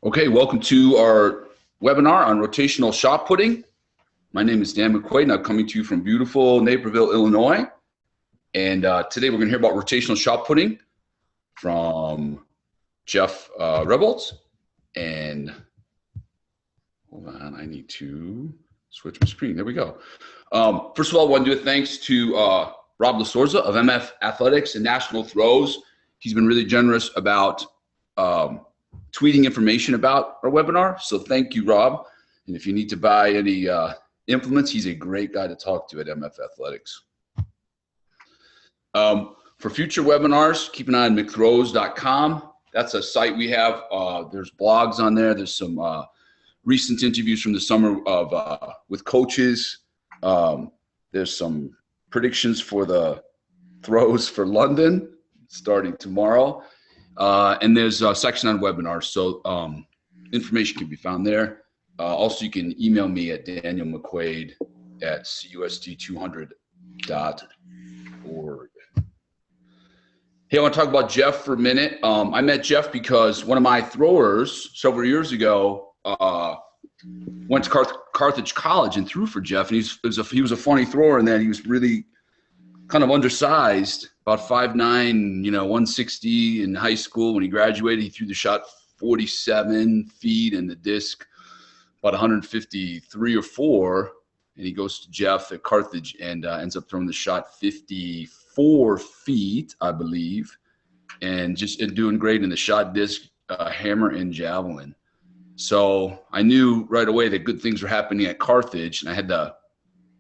Okay, welcome to our webinar on rotational shot putting. My name is Dan McQuaid, and I'm coming to you from beautiful Naperville, Illinois. And today we're going to hear about rotational shot putting from Jeff Rebholz. And hold on, I need to switch my screen. There we go. First of all, I want to do a thanks to Rob Lasorza of MF Athletics and National Throws. He's been really generous about tweeting information about our webinar. So thank you, Rob. And if you need to buy any implements, he's a great guy to talk to at MF Athletics. For future webinars, keep an eye on mcthrows.com. That's a site we have. There's blogs on there. There's some recent interviews from the summer of with coaches. There's some predictions for the throws for London starting tomorrow. And there's a section on webinars, so information can be found there. Also, you can email me at danielmcquaid@cust200.org. Hey, I want to talk about Jeff for a minute. I met Jeff because one of my throwers several years ago went to Carthage College and threw for Jeff, and he was a funny thrower in that he was really kind of undersized, about 5'9", 160 in high school. When he graduated, he threw the shot 47 feet and the disc about 153 or 4. And he goes to Jeff at Carthage and ends up throwing the shot 54 feet, I believe, and just doing great in the shot, disc, hammer, and javelin. So I knew right away that good things were happening at Carthage, and I had the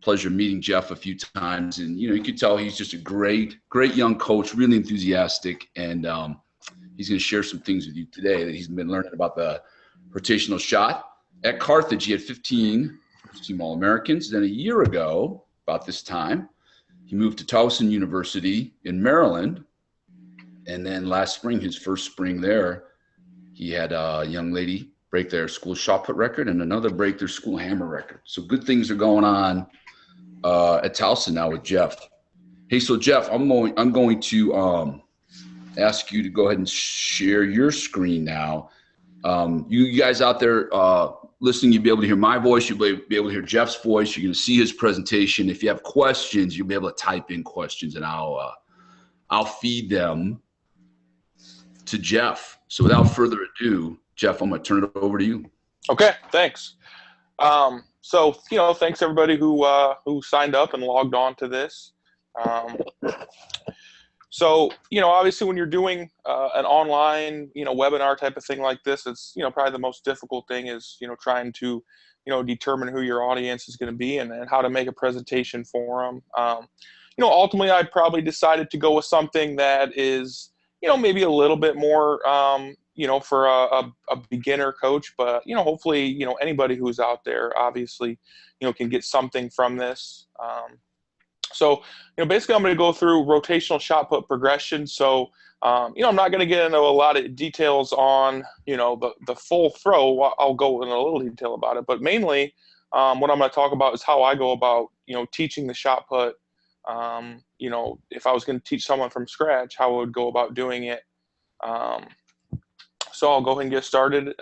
pleasure of meeting Jeff a few times, and you could tell he's just a great young coach, really enthusiastic, and he's going to share some things with you today that he's been learning about the rotational shot. At Carthage, he had 15 first-team All-Americans. Then a year ago, about this time, he moved to Towson University in Maryland, and then last spring, his first spring there, he had a young lady break their school shot put record and another break their school hammer record. So good things are going on at Towson now with Jeff. Hey, so Jeff, I'm going to ask you to go ahead and share your screen now. You guys out there listening, you'll be able to hear my voice. You'll be able to hear Jeff's voice. You're going to see his presentation. If you have questions, you'll be able to type in questions, and I'll feed them to Jeff. So without further ado, Jeff, I'm going to turn it over to you. Okay, thanks. So, thanks everybody who signed up and logged on to this. So, obviously when you're doing an online, webinar type of thing like this, it's, probably the most difficult thing is, trying to, determine who your audience is going to be and how to make a presentation for them. Ultimately I probably decided to go with something that is, maybe a little bit more, for a beginner coach, but, hopefully, anybody who's out there obviously, can get something from this. So, basically I'm going to go through rotational shot put progression. So, I'm not going to get into a lot of details on, the full throw. I'll go in a little detail about it, but mainly what I'm going to talk about is how I go about, teaching the shot put. If I was going to teach someone from scratch, how I would go about doing it. So I'll go ahead and get started.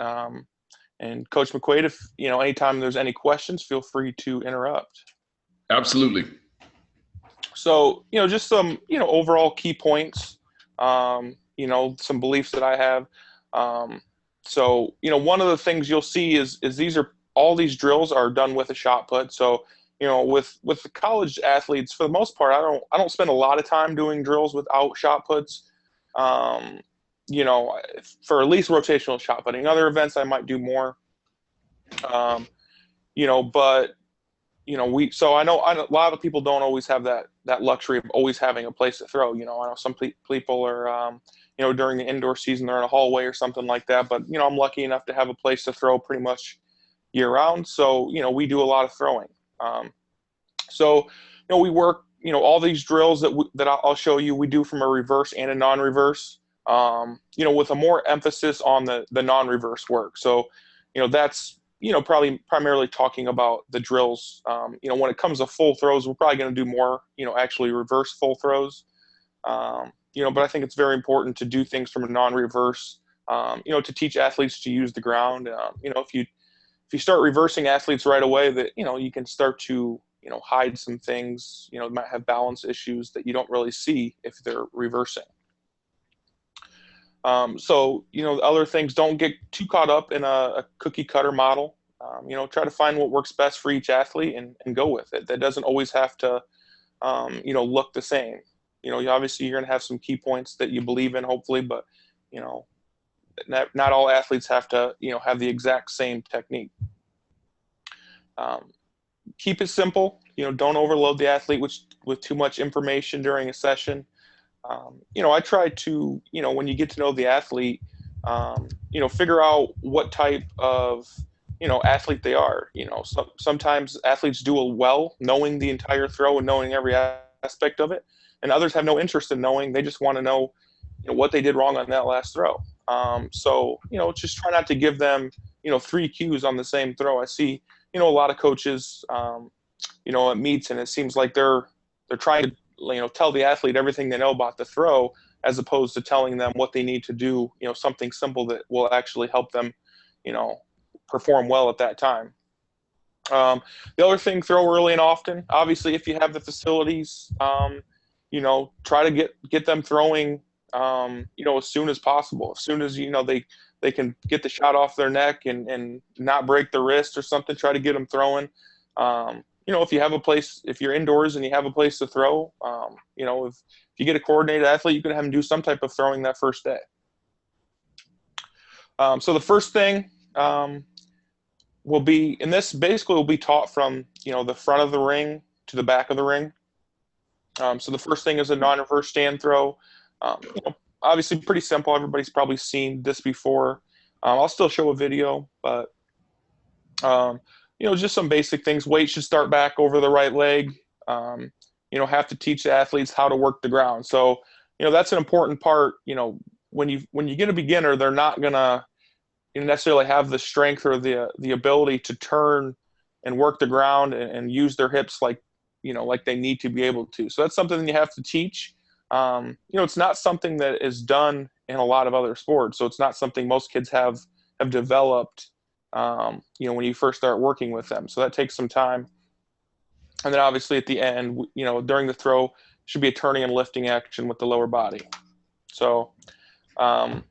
And Coach McQuaid, if, anytime there's any questions, feel free to interrupt. Absolutely. So, just some, overall key points, some beliefs that I have. So, one of the things you'll see is all these drills are done with a shot put. So, with the college athletes, for the most part, I don't spend a lot of time doing drills without shot puts. For at least rotational shot putting. Other events I might do more. But so I know a lot of people don't always have that luxury of always having a place to throw. I know some people are, during the indoor season, they're in a hallway or something like that. But, I'm lucky enough to have a place to throw pretty much year round. So, we do a lot of throwing. We work, all these drills that I'll show you, we do from a reverse and a non-reverse, with a more emphasis on the non-reverse work. So, that's, probably primarily talking about the drills. When it comes to full throws, we're probably going to do more, actually reverse full throws. But I think it's very important to do things from a non-reverse to teach athletes to use the ground. If you start reversing athletes right away, that, you can start to, hide some things, might have balance issues that you don't really see if they're reversing. Other things, don't get too caught up in a cookie cutter model. Try to find what works best for each athlete and go with it. That doesn't always have to, look the same. Obviously you're going to have some key points that you believe in, hopefully, but, not all athletes have to, have the exact same technique. Keep it simple. Don't overload the athlete with too much information during a session. I try to, when you get to know the athlete, figure out what type of, athlete they are. Sometimes athletes do well knowing the entire throw and knowing every aspect of it, and others have no interest in knowing. They just want to know, what they did wrong on that last throw. Just try not to give them, 3 cues on the same throw. I see, a lot of coaches, at meets, and it seems like they're trying to, tell the athlete everything they know about the throw, as opposed to telling them what they need to do, something simple that will actually help them, perform well at that time. The other thing, throw early and often. Obviously, if you have the facilities, try to get them throwing, as soon as possible. As soon as, they can get the shot off their neck and not break the wrist or something, try to get them throwing. If you have a place, if you're indoors and you have a place to throw, if you get a coordinated athlete, you can have them do some type of throwing that first day. So the first thing will be, and this basically will be taught from, the front of the ring to the back of the ring. So the first thing is a non-reverse stand throw. Obviously pretty simple. Everybody's probably seen this before. I'll still show a video, but just some basic things. Weight should start back over the right leg. Have to teach the athletes how to work the ground. So, that's an important part. When you get a beginner, they're not gonna necessarily have the strength or the ability to turn and work the ground and use their hips like they need to be able to. So that's something you have to teach. It's not something that is done in a lot of other sports. So it's not something most kids have developed, when you first start working with them. So that takes some time. And then obviously at the end, during the throw should be a turning and lifting action with the lower body. So, a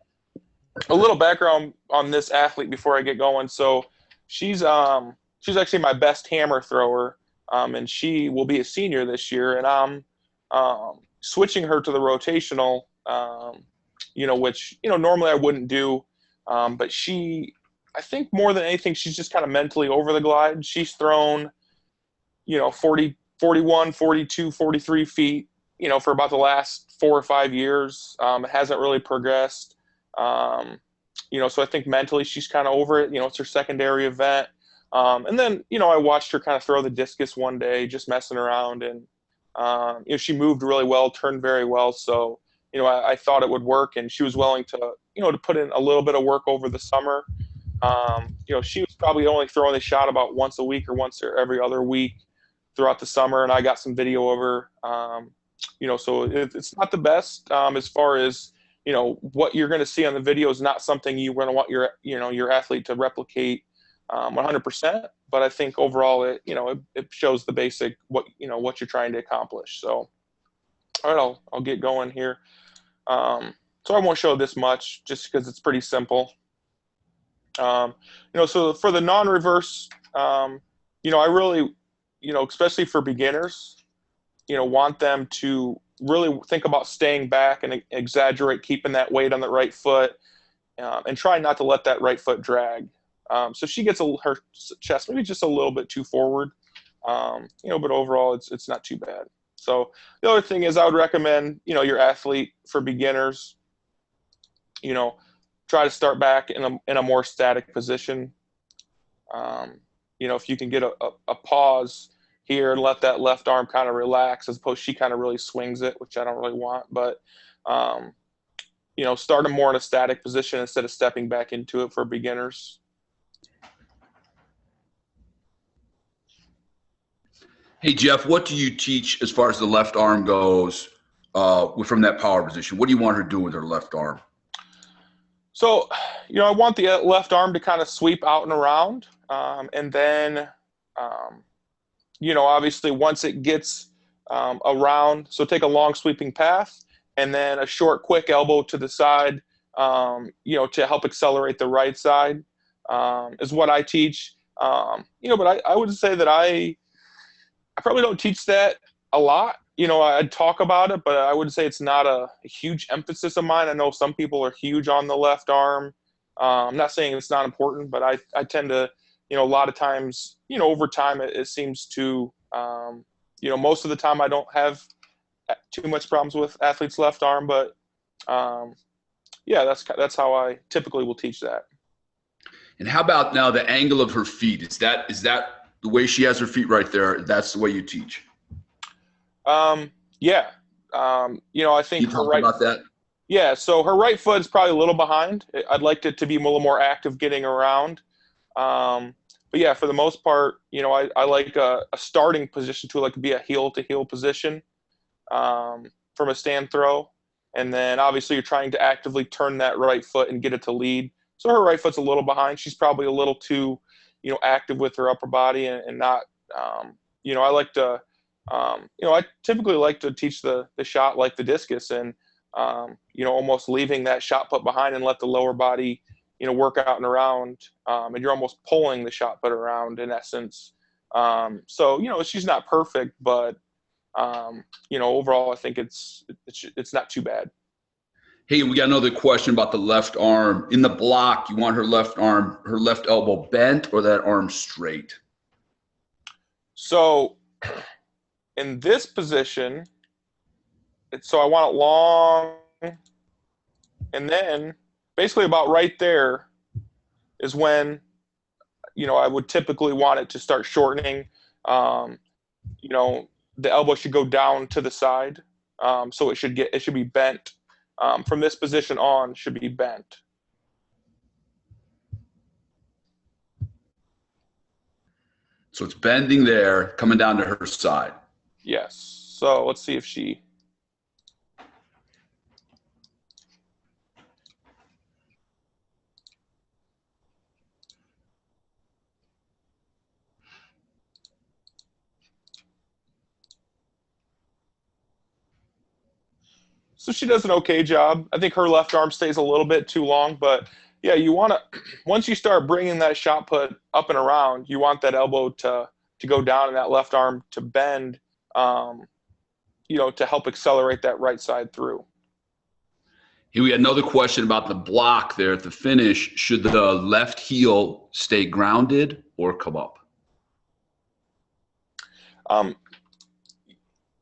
little background on this athlete before I get going. So she's actually my best hammer thrower. And she will be a senior this year, and I'm, switching her to the rotational, which, normally I wouldn't do. But I think more than anything, she's just kind of mentally over the glide. She's thrown, 40, 41, 42, 43 feet, for about the last 4 or 5 years. It hasn't really progressed. So I think mentally she's kind of over it. It's her secondary event. And then, I watched her kind of throw the discus one day, just messing around, and, she moved really well, turned very well. So, I thought it would work, and she was willing to, to put in a little bit of work over the summer. She was probably only throwing the shot about once a week or once or every other week throughout the summer. And I got some video of her, so it's not the best, as far as, what you're going to see on the video is not something you're going to want your athlete to replicate 100%. But I think overall it shows the basic, what you're trying to accomplish. So, all right, I'll get going here. So I won't show this much just because it's pretty simple. So for the non-reverse, I really, especially for beginners, want them to really think about staying back and exaggerate, keeping that weight on the right foot, and try not to let that right foot drag. So she gets her chest maybe just a little bit too forward, but overall it's not too bad. So the other thing is I would recommend, your athlete for beginners, try to start back in a more static position. If you can get a pause here and let that left arm kind of relax, as opposed she kind of really swings it, which I don't really want, but, start them more in a static position instead of stepping back into it for beginners. Hey, Jeff, what do you teach as far as the left arm goes from that power position? What do you want her to do with her left arm? So, I want the left arm to kind of sweep out and around. And then, obviously once it gets around, so take a long sweeping path and then a short, quick elbow to the side, to help accelerate the right side is what I teach. But I would say that I probably don't teach that a lot. I'd talk about it, but I would say it's not a huge emphasis of mine. I know some people are huge on the left arm. I'm not saying it's not important, but I tend to, a lot of times, over time, it seems to, most of the time I don't have too much problems with athletes' left arm, but yeah, that's how I typically will teach that. And how about now the angle of her feet? Is that the way she has her feet right there? That's the way you teach? Yeah. I think you talk about that? Yeah. So her right foot is probably a little behind. I'd like it to be a little more active getting around. But yeah, for the most part, I like a starting position to like be a heel to heel position, from a stand throw. And then obviously you're trying to actively turn that right foot and get it to lead. So her right foot's a little behind. She's probably a little too, active with her upper body and not, I like to, I typically like to teach the shot like the discus and, almost leaving that shot put behind and let the lower body, work out and around. And you're almost pulling the shot put around in essence. So, she's not perfect, but, overall I think it's not too bad. Hey, we got another question about the left arm. In the block, you want her left arm, her left elbow bent or that arm straight? So in this position, so I want it long, and then basically about right there is when, I would typically want it to start shortening. The elbow should go down to the side. So it should be bent. From this position on should be bent. So it's bending there, coming down to her side. Yes. So let's see if she. So she does an okay job. I think her left arm stays a little bit too long, but yeah, you want to, once you start bringing that shot put up and around, you want that elbow to go down and that left arm to bend, to help accelerate that right side through. Here we had another question about the block there at the finish. Should the left heel stay grounded or come up?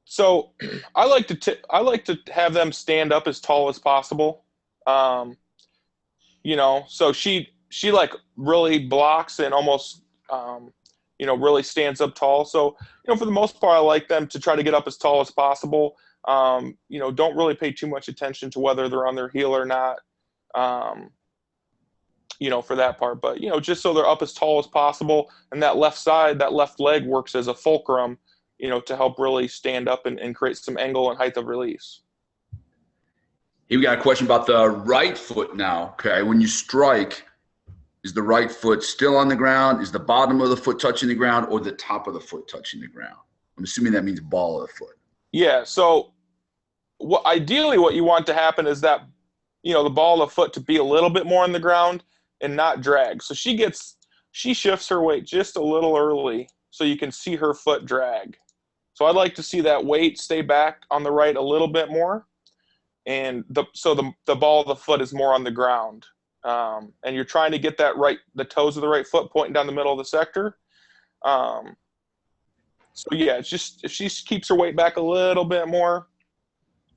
So I like to have them stand up as tall as possible. So she like really blocks and almost, really stands up tall. So, for the most part, I like them to try to get up as tall as possible. Don't really pay too much attention to whether they're on their heel or not, for that part. But, just so they're up as tall as possible. And that left side, that left leg works as a fulcrum, to help really stand up and create some angle and height of release. Here we got a question about the right foot now. Okay, when you strike, is the right foot still on the ground? Is the bottom of the foot touching the ground or the top of the foot touching the ground? I'm assuming that means ball of the foot. Yeah, so ideally what you want to happen is that, the ball of the foot to be a little bit more on the ground and not drag. So she shifts her weight just a little early so you can see her foot drag. So I'd like to see that weight stay back on the right a little bit more. And so the ball of the foot is more on the ground. And you're trying to get the toes of the right foot pointing down the middle of the sector. So yeah, it's just, if she keeps her weight back a little bit more,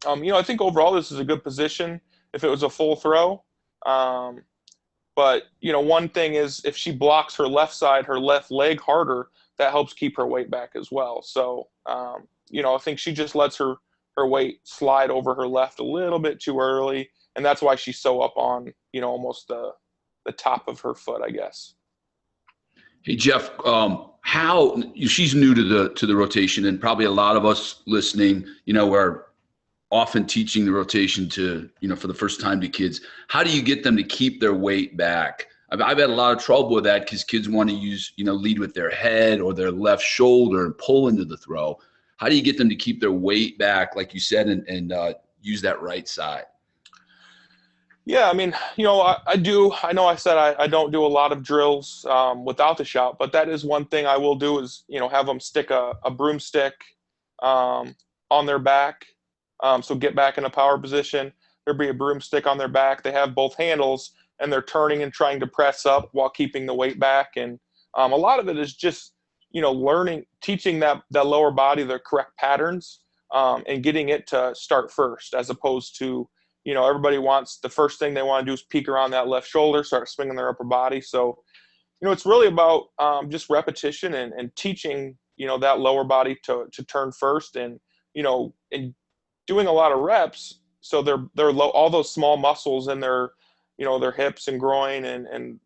I think overall this is a good position if it was a full throw. But, one thing is if she blocks her left side, her left leg harder, that helps keep her weight back as well. So, I think she just lets her weight slide over her left a little bit too early. And that's why she's so up on, almost the top of her foot, I guess. Hey, Jeff, she's new to the rotation, and probably a lot of us listening, are often teaching the rotation to, for the first time to kids, how do you get them to keep their weight back? I've had a lot of trouble with that because kids want to use, lead with their head or their left shoulder and pull into the throw. How do you get them to keep their weight back, like you said, and use that right side? Yeah, I mean, I do. I know I said I don't do a lot of drills without the shot, but that is one thing I will do is, have them stick a broomstick on their back. So get back in a power position. There'll be a broomstick on their back. They have both handles, and they're turning and trying to press up while keeping the weight back. And a lot of it is just, teaching that lower body the correct patterns and getting it to start first, as opposed to, everybody wants, the first thing they want to do is peek around that left shoulder, start swinging their upper body. So, it's really about just repetition and teaching, that lower body to turn first, and, and doing a lot of reps. So they're low, all those small muscles in their, their hips and groin and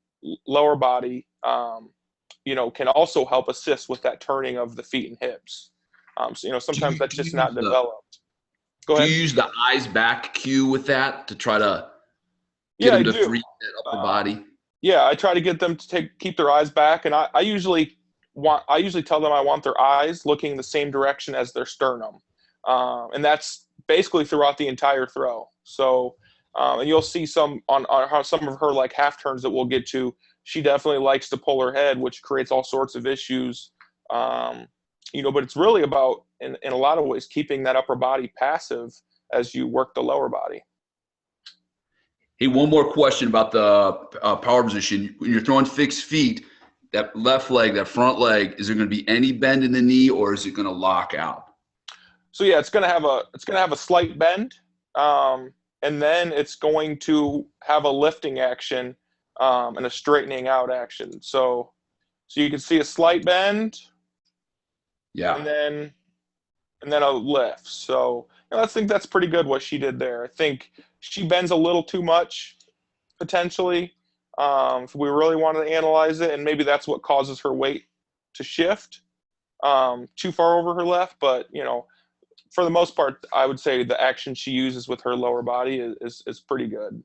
lower body, can also help assist with that turning of the feet and hips. So, sometimes that's just not developed. Go ahead. Do you use the eyes back cue with that to try to get them to free that upper body? Yeah, I try to get them to keep their eyes back, and I usually tell them I want their eyes looking the same direction as their sternum, and that's basically throughout the entire throw. So, and you'll see some on how some of her like half turns that we'll get to. She definitely likes to pull her head, which creates all sorts of issues. But it's really about, in a lot of ways, keeping that upper body passive as you work the lower body. Hey, one more question about the power position. When you're throwing fixed feet, that left leg, that front leg, is there going to be any bend in the knee, or is it going to lock out? So yeah, it's going to have a slight bend, and then it's going to have a lifting action and a straightening out action. So you can see a slight bend. Yeah. And then a lift. So I think that's pretty good what she did there. I think she bends a little too much, potentially, if we really wanted to analyze it, and maybe that's what causes her weight to shift too far over her left. But, for the most part, I would say the action she uses with her lower body is pretty good.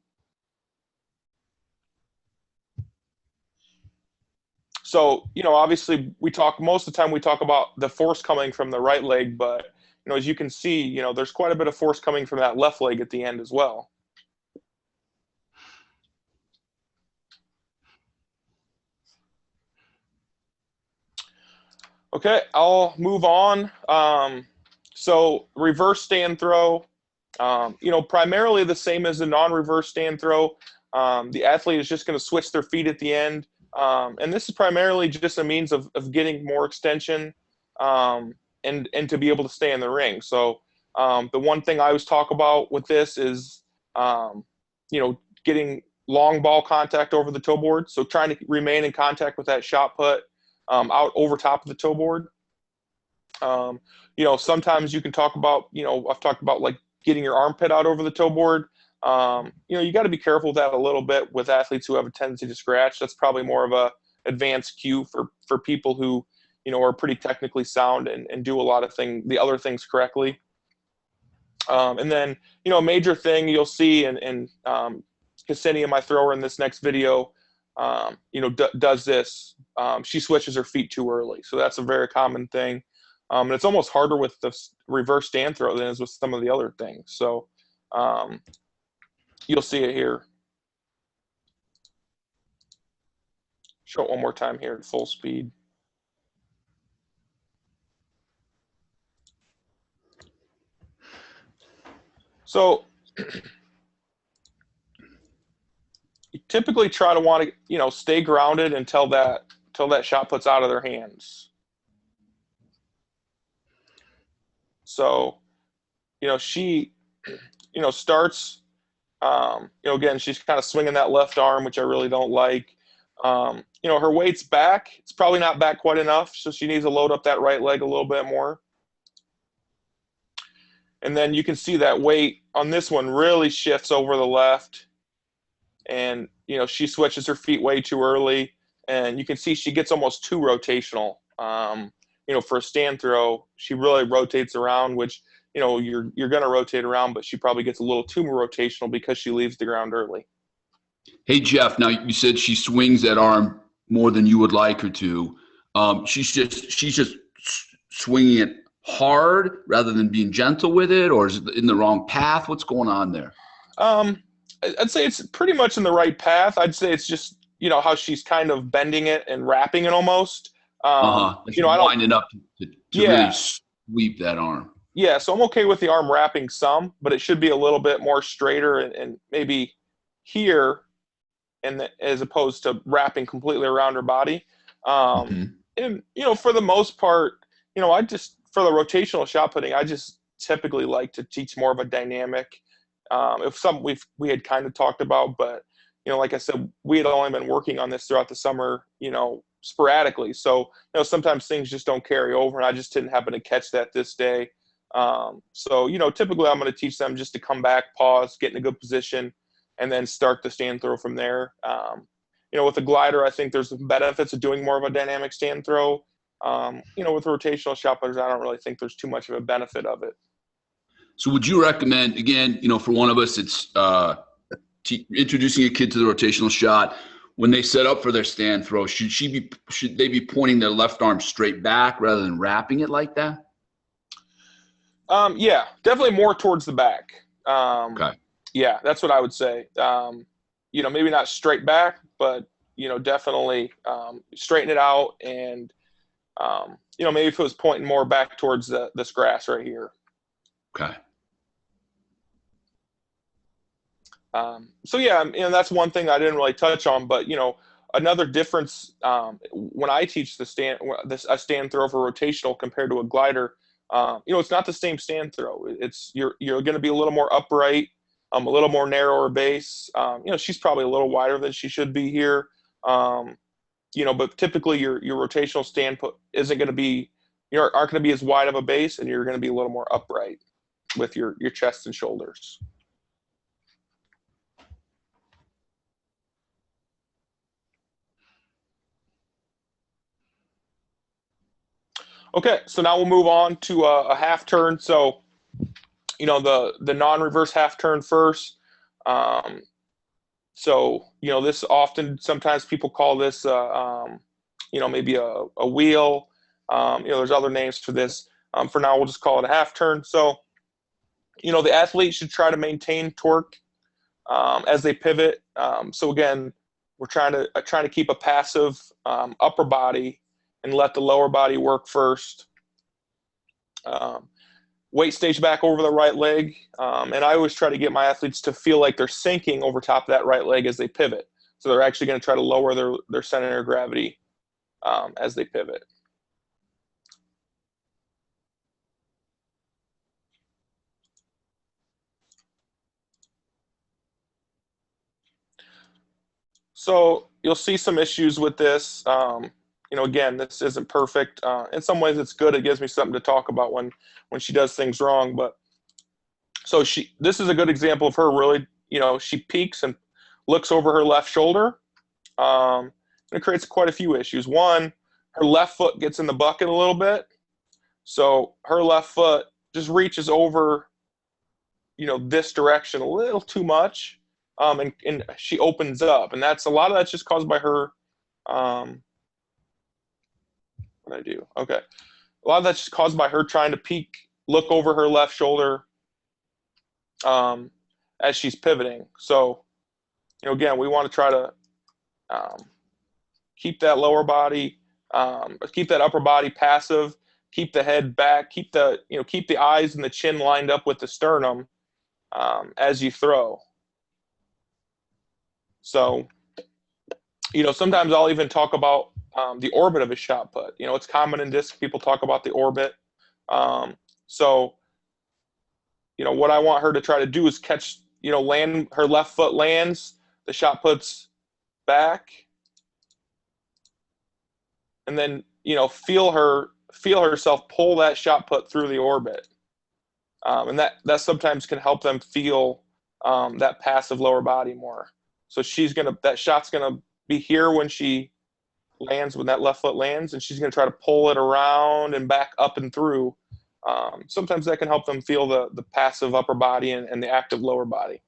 So, obviously most of the time we talk about the force coming from the right leg, but, as you can see, there's quite a bit of force coming from that left leg at the end as well. Okay, I'll move on. So reverse stand throw, primarily the same as the non-reverse stand throw. The athlete is just going to switch their feet at the end. And this is primarily just a means of getting more extension and to be able to stay in the ring. So the one thing I always talk about with this is, getting long ball contact over the toe board. So trying to remain in contact with that shot put out over top of the toe board. Sometimes you can talk about, I've talked about like getting your armpit out over the toe board. You got to be careful with that a little bit with athletes who have a tendency to scratch. That's probably more of a advanced cue for people who, are pretty technically sound and do a lot of the other things correctly. And then, a major thing you'll see in Ksenia, my thrower in this next video, does this. She switches her feet too early. So that's a very common thing. And it's almost harder with the reverse stand throw than it is with some of the other things. So, you'll see it here. Show it one more time here at full speed. So you typically try to want to, stay grounded until that shot puts out of their hands. So, she, starts, again, she's kind of swinging that left arm, which I really don't like. Her weight's back. It's probably not back quite enough, so she needs to load up that right leg a little bit more. And then you can see that weight on this one really shifts over the left. And, she switches her feet way too early. And you can see she gets almost too rotational. For a stand throw, she really rotates around, which you're going to rotate around, but she probably gets a little too rotational because she leaves the ground early. Hey, Jeff, now you said she swings that arm more than you would like her to. She's just swinging it hard rather than being gentle with it, or is it in the wrong path? What's going on there? I'd say it's pretty much in the right path. I'd say it's just, how she's kind of bending it and wrapping it almost. She's winding up to really sweep that arm. Yeah, so I'm okay with the arm wrapping some, but it should be a little bit more straighter and maybe here, as opposed to wrapping completely around her body. And for the most part, for the rotational shot putting, I just typically like to teach more of a dynamic. If something we had kind of talked about, but like I said, we had only been working on this throughout the summer, sporadically. So sometimes things just don't carry over, and I just didn't happen to catch that this day. So typically I'm going to teach them just to come back, pause, get in a good position, and then start the stand throw from there. With a glider, I think there's some benefits of doing more of a dynamic stand throw. With rotational shot putters, I don't really think there's too much of a benefit of it. So would you recommend, again, for one of us, it's introducing a kid to the rotational shot. When they set up for their stand throw, should they be pointing their left arm straight back rather than wrapping it like that? Yeah, definitely more towards the back. Okay. Yeah, that's what I would say. Maybe not straight back, but definitely straighten it out, and maybe if it was pointing more back towards this grass right here. Okay. So yeah, that's one thing I didn't really touch on, but another difference when I teach a stand throw for rotational compared to a glider, it's not the same stand throw. It's you're going to be a little more upright, a little more narrower base. She's probably a little wider than she should be here. But typically your rotational stand put isn't going to be aren't going to be as wide of a base, and you're going to be a little more upright with your chest and shoulders. Okay, so now we'll move on to a half turn. So, the non-reverse half turn first. This sometimes people call this, maybe a wheel. There's other names for this. For now, we'll just call it a half turn. So, the athlete should try to maintain torque as they pivot. So again, we're trying to keep a passive upper body and let the lower body work first. Weight stage back over the right leg. And I always try to get my athletes to feel like they're sinking over top of that right leg as they pivot. So they're actually going to try to lower their center of gravity as they pivot. So you'll see some issues with this. Again, this isn't perfect. In some ways, it's good. It gives me something to talk about when she does things wrong. But so this is a good example of her really, she peeks and looks over her left shoulder. And it creates quite a few issues. One, her left foot gets in the bucket a little bit. So her left foot just reaches over, this direction a little too much. And she opens up. And a lot of that's just caused by her what I do. Okay. A lot of that's just caused by her trying to peek, look over her left shoulder as she's pivoting. So, again, we want to try to keep that lower body, keep that upper body passive, keep the head back, keep the eyes and the chin lined up with the sternum as you throw. So, sometimes I'll even talk about the orbit of a shot put. It's common in disc, people talk about the orbit. So, what I want her to try to do is catch, land, her left foot lands, the shot puts back, and then, feel herself pull that shot put through the orbit. And that sometimes can help them feel that passive lower body more. So that shot's going to be here when she lands, when that left foot lands, and she's going to try to pull it around and back up and through sometimes that can help them feel the passive upper body and the active lower body.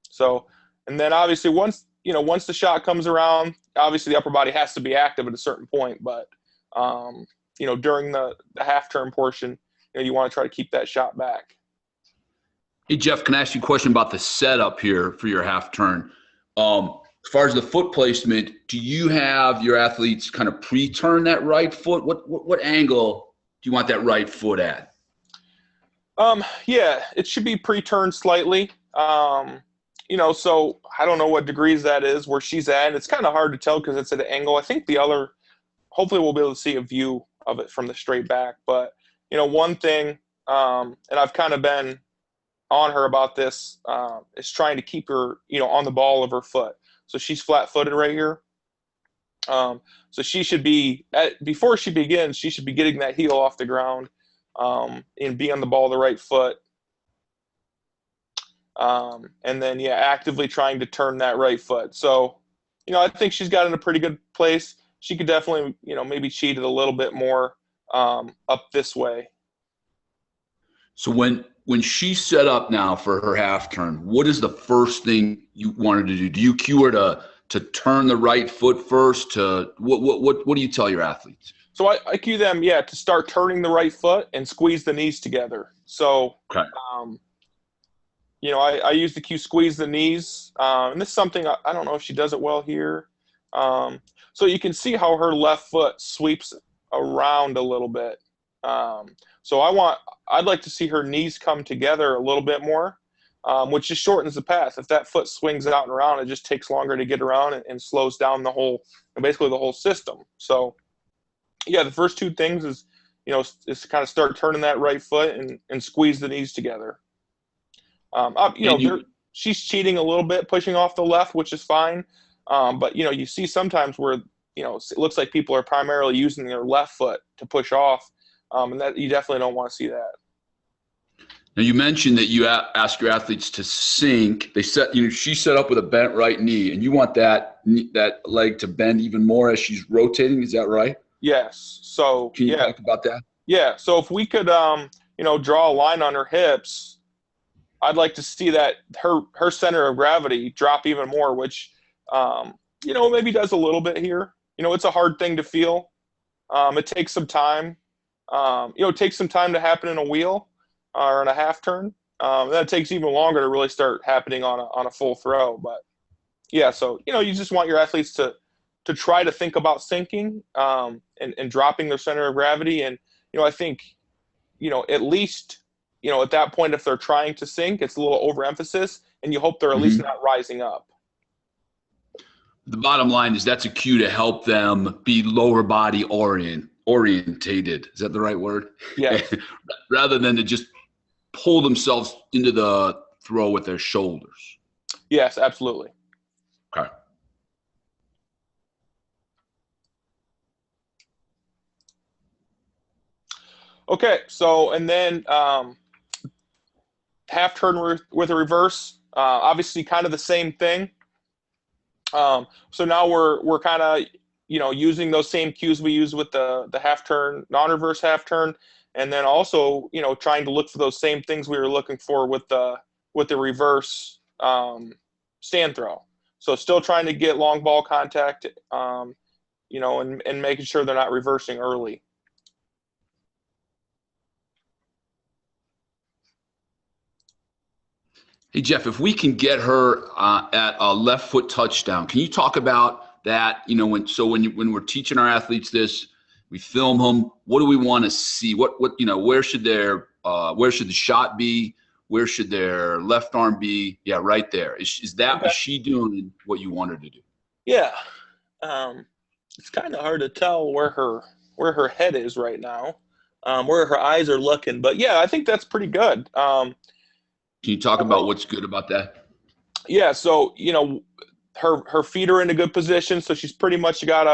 So, and then obviously once the shot comes around, obviously the upper body has to be active at a certain point, but during the half turn portion, you want to try to keep that shot back. Hey, Jeff, can I ask you a question about the setup here for your half turn? As far as the foot placement, do you have your athletes kind of pre-turn that right foot? What angle do you want that right foot at? Yeah, it should be pre-turned slightly. So I don't know what degrees that is where she's at. It's kind of hard to tell because it's at an angle. I think hopefully we'll be able to see a view of it from the straight back. But, one thing, and I've kind of been on her about this, is trying to keep her, on the ball of her foot. So she's flat-footed right here. So she should be, before she begins, she should be getting that heel off the ground and be on the ball of the right foot. And then, actively trying to turn that right foot. So, I think she's got in a pretty good place. She could definitely, maybe cheat it a little bit more up this way. So when she's set up now for her half turn, what is the first thing you want her to do? Do you cue her to turn the right foot first? What do you tell your athletes? So I cue them, to start turning the right foot and squeeze the knees together. So, okay. I use the cue squeeze the knees. And this is something I don't know if she does it well here. So you can see how her left foot sweeps around a little bit. So I'd like to see her knees come together a little bit more, which just shortens the path. If that foot swings out and around, it just takes longer to get around and slows down basically the whole system. So, the first two things is to kind of start turning that right foot and squeeze the knees together. She's cheating a little bit, pushing off the left, which is fine. But you see sometimes where it looks like people are primarily using their left foot to push off. And that you definitely don't want to see that. Now you mentioned that you ask your athletes to sink. She's set up with a bent right knee, and you want that leg to bend even more as she's rotating. Is that right? Yes. So can you talk about that? Yeah. So if we could, draw a line on her hips, I'd like to see that her center of gravity drop even more, which maybe does a little bit here. It's a hard thing to feel. It takes some time. It takes some time to happen in a wheel or in a half turn. That takes even longer to really start happening on a full throw. But so you just want your athletes to try to think about sinking and dropping their center of gravity. And I think at least at that point, if they're trying to sink, it's a little overemphasis, and you hope they're at least not rising up. The bottom line is that's a cue to help them be lower body orientated. Is that the right word? Yeah. Rather than to just pull themselves into the throw with their shoulders. Yes, absolutely. Okay. Okay, so and then half turn with a reverse, obviously kind of the same thing. So now we're kind of using those same cues we use with the half turn, non-reverse half turn, and then also trying to look for those same things we were looking for with the reverse stand throw. So still trying to get long ball contact, and making sure they're not reversing early. Hey, Jeff, if we can get her at a left foot touchdown, can you talk about that? When we're teaching our athletes this, we film them. What do we want to see? Where should the shot be? Where should their left arm be? Yeah, right there. Is she doing what you want her to do? Yeah. It's kind of hard to tell where her head is right now, where her eyes are looking. But I think that's pretty good. Can you talk about what's good about that? Yeah, so her feet are in a good position, so she's pretty much got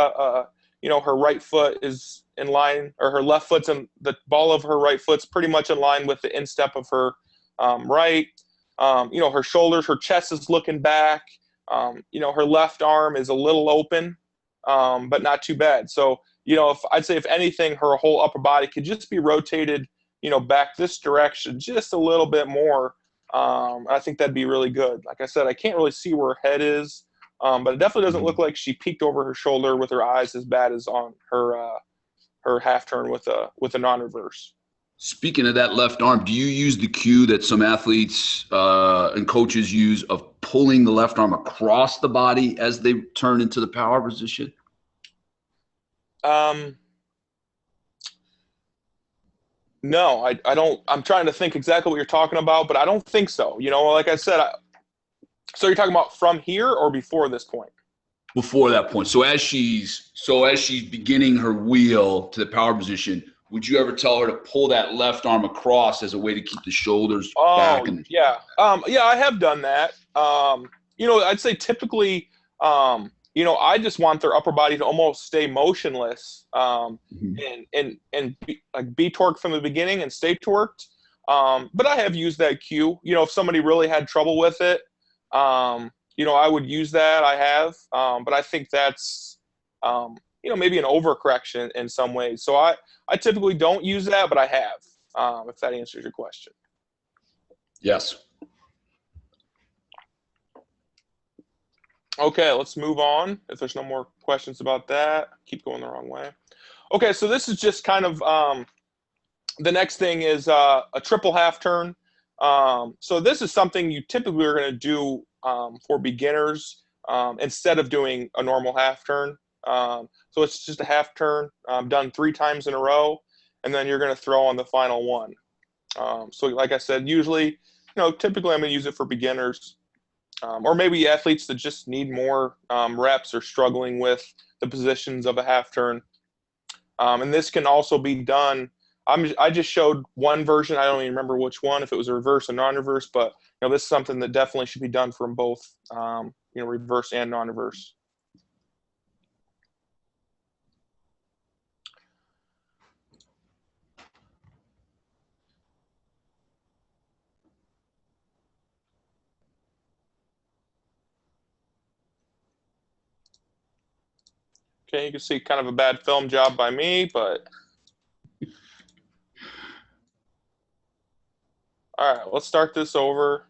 her right foot is in line, or her left foot's in the ball of her right foot's pretty much in line with the instep of her right. Her shoulders, her chest is looking back. Her left arm is a little open, but not too bad. So if anything, her whole upper body could just be rotated back this direction just a little bit more. I think that'd be really good. Like I said, I can't really see where her head is, but it definitely doesn't look like she peeked over her shoulder with her eyes as bad as on her half turn with a non-reverse. Speaking of that left arm, do you use the cue that some athletes and coaches use of pulling the left arm across the body as they turn into the power position? No, I don't. I'm trying to think exactly what you're talking about, but I don't think so. Like I said, so you're talking about from here or before this point? Before that point. So as she's beginning her wheel to the power position, would you ever tell her to pull that left arm across as a way to keep the shoulders back? Yeah. Yeah, I have done that. I'd say typically, I just want their upper body to almost stay motionless, and be torqued from the beginning and stay torqued. But I have used that cue. If somebody really had trouble with it, I would use that. I have, but I think that's, maybe an overcorrection in some ways. So I typically don't use that, but I have, if that answers your question. Yes. Okay, let's move on. If there's no more questions about that, keep going the wrong way. Okay, so this is just kind of the next thing is a triple half turn. So this is something you typically are going to do for beginners instead of doing a normal half turn. So it's just a half turn done 3 times in a row, and then you're going to throw on the final one. So like I said, usually, typically I'm going to use it for beginners. Or maybe athletes that just need more reps or struggling with the positions of a half turn. And this can also be done. I just showed one version. I don't even remember which one, if it was a reverse or non-reverse, but this is something that definitely should be done from both, reverse and non-reverse. Okay, you can see kind of a bad film job by me, but all right, let's start this over.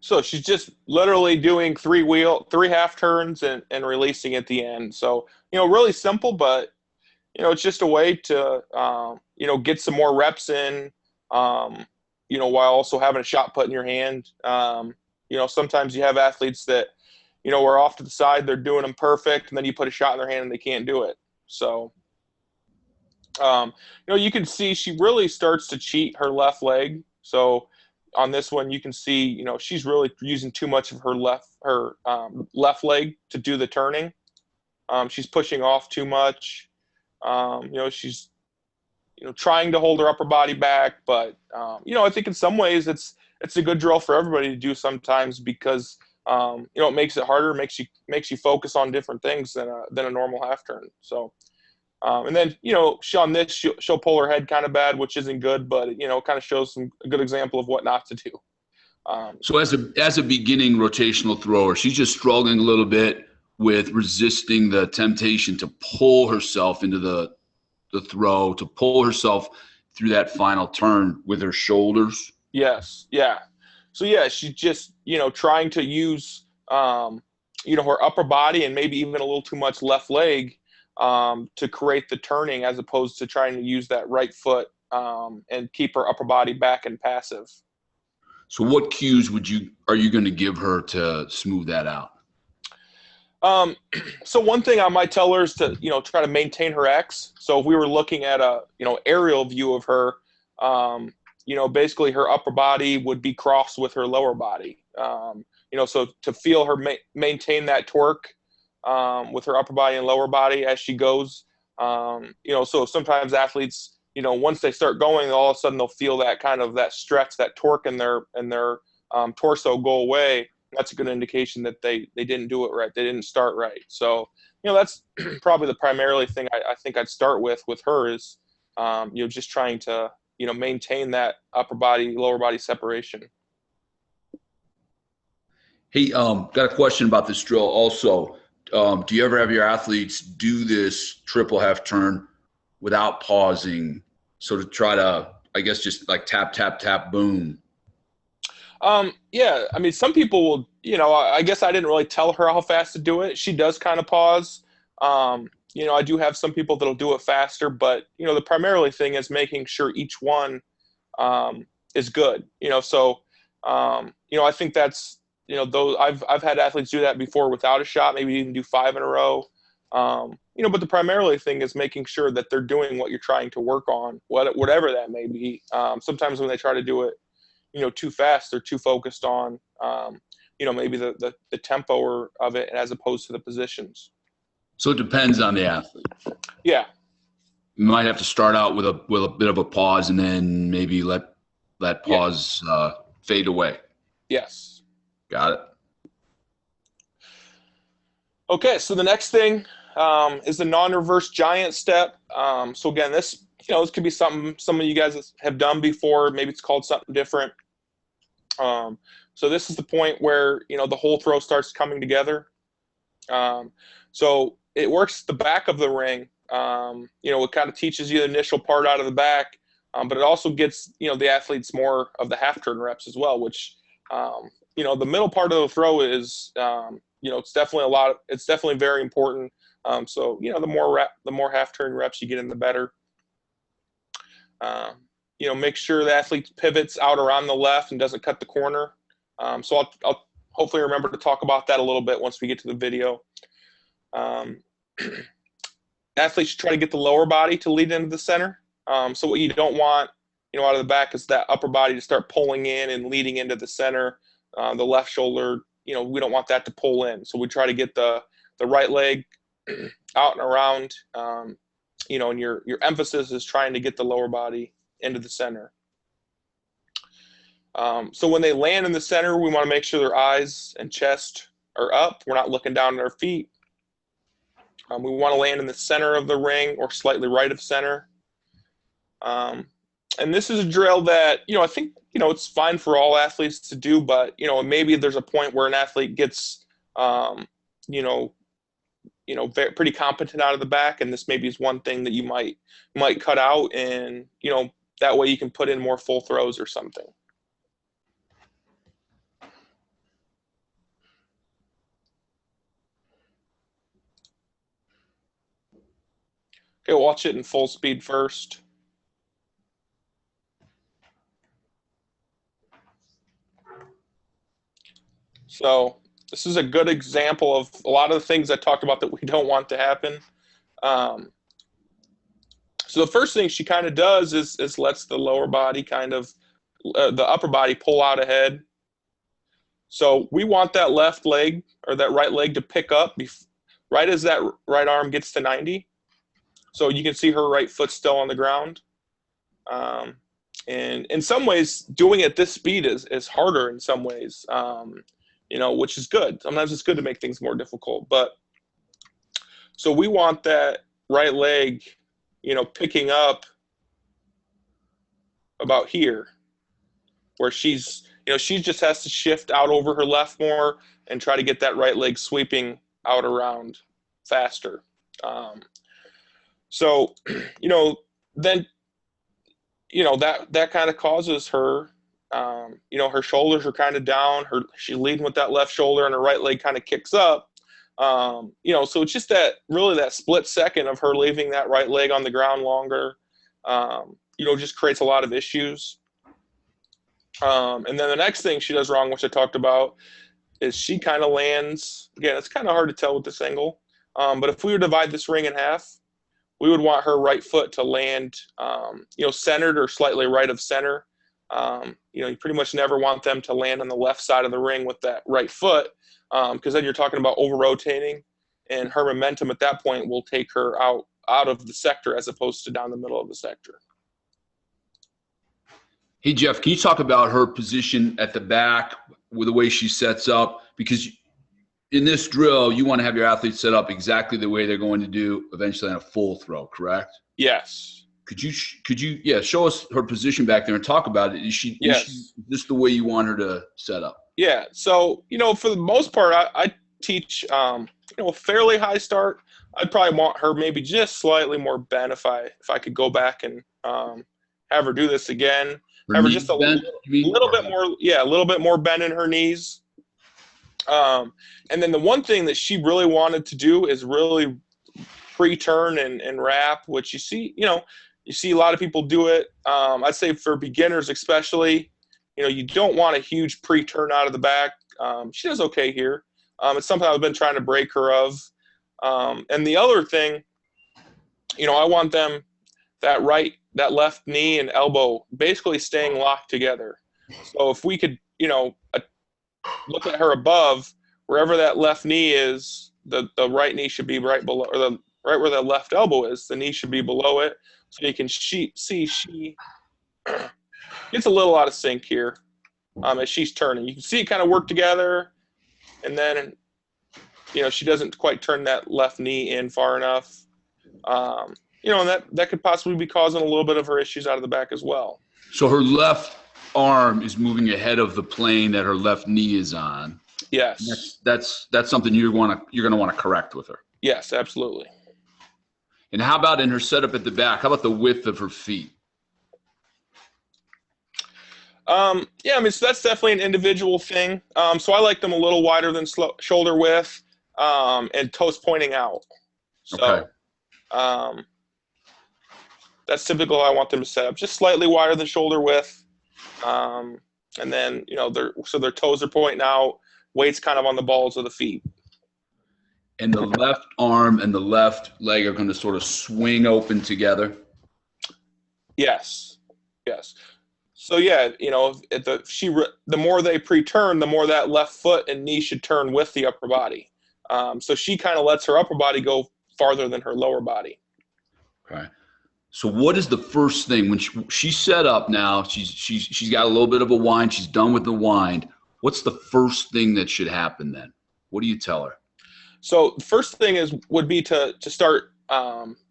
So she's just literally doing 3 half turns and releasing at the end. So, really simple, but, it's just a way to, get some more reps in, while also having a shot put in your hand. Sometimes you have athletes that, are off to the side, they're doing them perfect, and then you put a shot in their hand and they can't do it. So, you can see she really starts to cheat her left leg. So on this one, you can see, she's really using too much of her left leg to do the turning. She's pushing off too much. She's, trying to hold her upper body back, but, I think in some ways it's a good drill for everybody to do sometimes because, it makes it harder, makes you focus on different things than a normal half turn. So, and then, on this, she'll pull her head kind of bad, which isn't good, but, it kind of shows a good example of what not to do. So as a beginning rotational thrower, she's just struggling a little bit with resisting the temptation to pull herself into the throw, to pull herself through that final turn with her shoulders. Yes. Yeah. So yeah, she's just, trying to use, her upper body and maybe even a little too much left leg to create the turning, as opposed to trying to use that right foot and keep her upper body back and passive. So what cues are you going to give her to smooth that out? So one thing I might tell her is to, try to maintain her X. So if we were looking at a, aerial view of her, basically her upper body would be crossed with her lower body. So to feel her maintain that torque with her upper body and lower body as she goes, so sometimes athletes, once they start going, all of a sudden they'll feel that kind of that stretch, that torque in their torso go away. That's a good indication that they didn't do it right. They didn't start right. So, that's probably the primarily thing I think I'd start with her is, just trying to, maintain that upper body, lower body separation. Hey, got a question about this drill also. do you ever have your athletes do this triple half turn without pausing? So to try to, I guess, just like tap, tap, tap, boom. Yeah, I mean, some people will, I guess I didn't really tell her how fast to do it. She does kind of pause. I do have some people that'll do it faster, but, the primarily thing is making sure each one is good, so, I think that's, those I've had athletes do that before without a shot, maybe even do 5 in a row. But the primarily thing is making sure that they're doing what you're trying to work on, whatever that may be. Sometimes when they try to do it, too fast, they're too focused on, maybe the tempo of it as opposed to the positions. So it depends on the athlete. Yeah. You might have to start out with a bit of a pause and then maybe let pause fade away. Yes. Got it. Okay, so the next thing is the non-reverse giant step. So again, this could be something some of you guys have done before. Maybe it's called something different. So this is the point where, the whole throw starts coming together. So it works the back of the ring. It kind of teaches you the initial part out of the back, but it also gets, the athletes more of the half turn reps as well, which, the middle part of the throw is, it's definitely very important. So, the more half turn reps you get in, the better. Make sure the athlete pivots out around the left and doesn't cut the corner. So I'll hopefully remember to talk about that a little bit once we get to the video. Athletes should try to get the lower body to lead into the center. So what you don't want, out of the back is that upper body to start pulling in and leading into the center. The left shoulder, we don't want that to pull in. So we try to get the right leg out and around, and your emphasis is trying to get the lower body into the center. So when they land in the center, we want to make sure their eyes and chest are up. We're not looking down at our feet. We want to land in the center of the ring or slightly right of center. And this is a drill that, I think, it's fine for all athletes to do, but, maybe there's a point where an athlete gets, pretty competent out of the back. And this maybe is one thing that you might cut out, and, that way you can put in more full throws or something. Okay, watch it in full speed first. So this is a good example of a lot of the things I talked about that we don't want to happen. So the first thing she kind of does is lets the lower body the upper body pull out ahead. So we want that left leg or that right leg to pick up right as that right arm gets to 90. So you can see her right foot still on the ground. And in some ways, doing it at this speed is harder in some ways, which is good. Sometimes it's good to make things more difficult. But so we want that right leg, picking up about here, where she just has to shift out over her left more and try to get that right leg sweeping out around faster. So, then, that kind of causes her, her shoulders are kind of down. She's leading with that left shoulder and her right leg kind of kicks up. So it's just that split second of her leaving that right leg on the ground longer, just creates a lot of issues. And then the next thing she does wrong, which I talked about, is she kind of lands, again, it's kind of hard to tell with this angle. But if we were to divide this ring in half, we would want her right foot to land, centered or slightly right of center. You pretty much never want them to land on the left side of the ring with that right foot, because then you're talking about over-rotating, and her momentum at that point will take her out of the sector as opposed to down the middle of the sector. Hey, Jeff, can you talk about her position at the back with the way she sets up? Because in this drill, you want to have your athletes set up exactly the way they're going to do eventually on a full throw, correct? Yes. Could you show us her position back there and talk about it? Is this the way you want her to set up? Yeah. So, for the most part, I teach, a fairly high start. I'd probably want her maybe just slightly more bent if I could go back and have her do this again. Have her just a little bit more, a little bit more bend in her knees. And then the one thing that she really wanted to do is really pre-turn and wrap, which you see a lot of people do it. I'd say for beginners especially, you don't want a huge pre-turn out of the back. She does okay here. It's something I've been trying to break her of. And the other thing, I want them that left knee and elbow basically staying locked together. So if we could, look at her above, wherever that left knee is, the right knee should be right below, or right where the left elbow is, the knee should be below it. So you can see she gets a little out of sync here as she's turning. You can see it kind of work together, and then she doesn't quite turn that left knee in far enough. And that could possibly be causing a little bit of her issues out of the back as well. So her left arm is moving ahead of the plane that her left knee is on. Yes. That's something you're going to want to correct with her. Yes, absolutely. And how about in her setup at the back? How about the width of her feet? So that's definitely an individual thing. So I like them a little wider than shoulder width, and toes pointing out. So, okay. That's typical. I want them to set up just slightly wider than shoulder width. And then, their toes are pointing out, weight's kind of on the balls of the feet. And the left arm and the left leg are going to sort of swing open together? Yes. So, the more they pre-turn, the more that left foot and knee should turn with the upper body. So she kind of lets her upper body go farther than her lower body. Okay. So what is the first thing when she's set up now? She's got a little bit of a wind. She's done with the wind. What's the first thing that should happen then? What do you tell her? So the first thing would be to start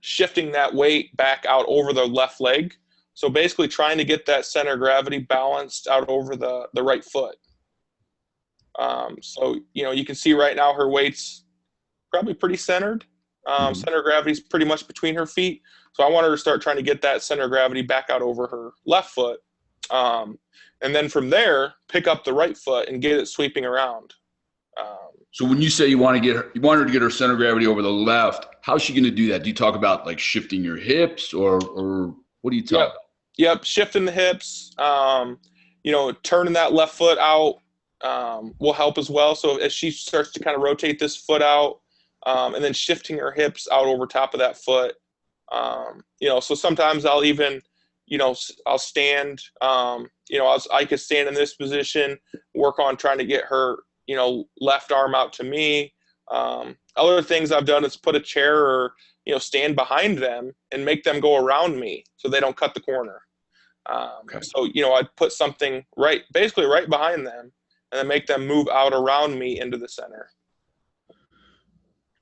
shifting that weight back out over the left leg. So basically trying to get that center of gravity balanced out over the right foot. So you can see right now her weight's probably pretty centered. Center of gravity is pretty much between her feet. So I want her to start trying to get that center of gravity back out over her left foot. And then from there, pick up the right foot and get it sweeping around. So when you say you want her to get her center of gravity over the left, how's she going to do that? Do you talk about like shifting your hips or what do you talk about? Yep. Shifting the hips, turning that left foot out will help as well. So as she starts to kind of rotate this foot out, and then shifting her hips out over top of that foot. So sometimes I'll even, I'll stand, I could stand in this position, work on trying to get her, left arm out to me. Other things I've done is put a chair or, stand behind them and make them go around me so they don't cut the corner. Okay. So, I'd put something basically right behind them and then make them move out around me into the center.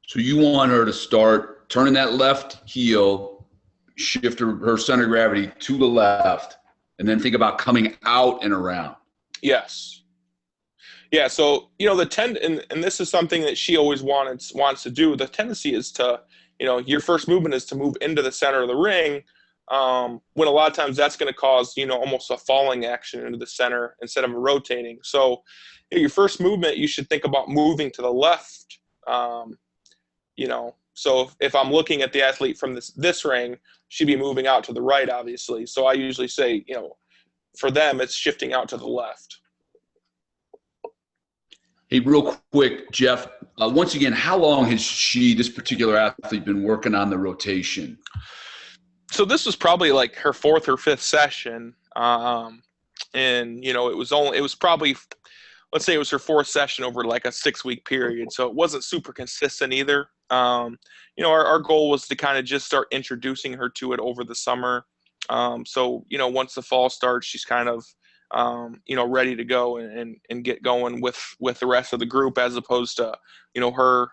So you want her to start turning that left heel, shift her center of gravity to the left, and then think about coming out and around. Yes. Yeah. So, and this is something that she always wants to do. The tendency is to, your first movement is to move into the center of the ring, when a lot of times that's going to cause, almost a falling action into the center instead of a rotating. So your first movement, you should think about moving to the left. So if I'm looking at the athlete from this ring, she'd be moving out to the right, obviously. So I usually say, for them, it's shifting out to the left. Hey, real quick, Jeff, once again, how long has this particular athlete, been working on the rotation? So this was probably like her fourth or fifth session. And, it was probably, let's say it was her fourth session over like a 6-week period. So it wasn't super consistent either. Our goal was to kind of just start introducing her to it over the summer. So, once the fall starts, she's kind of, ready to go and get going with the rest of the group, as opposed to, her,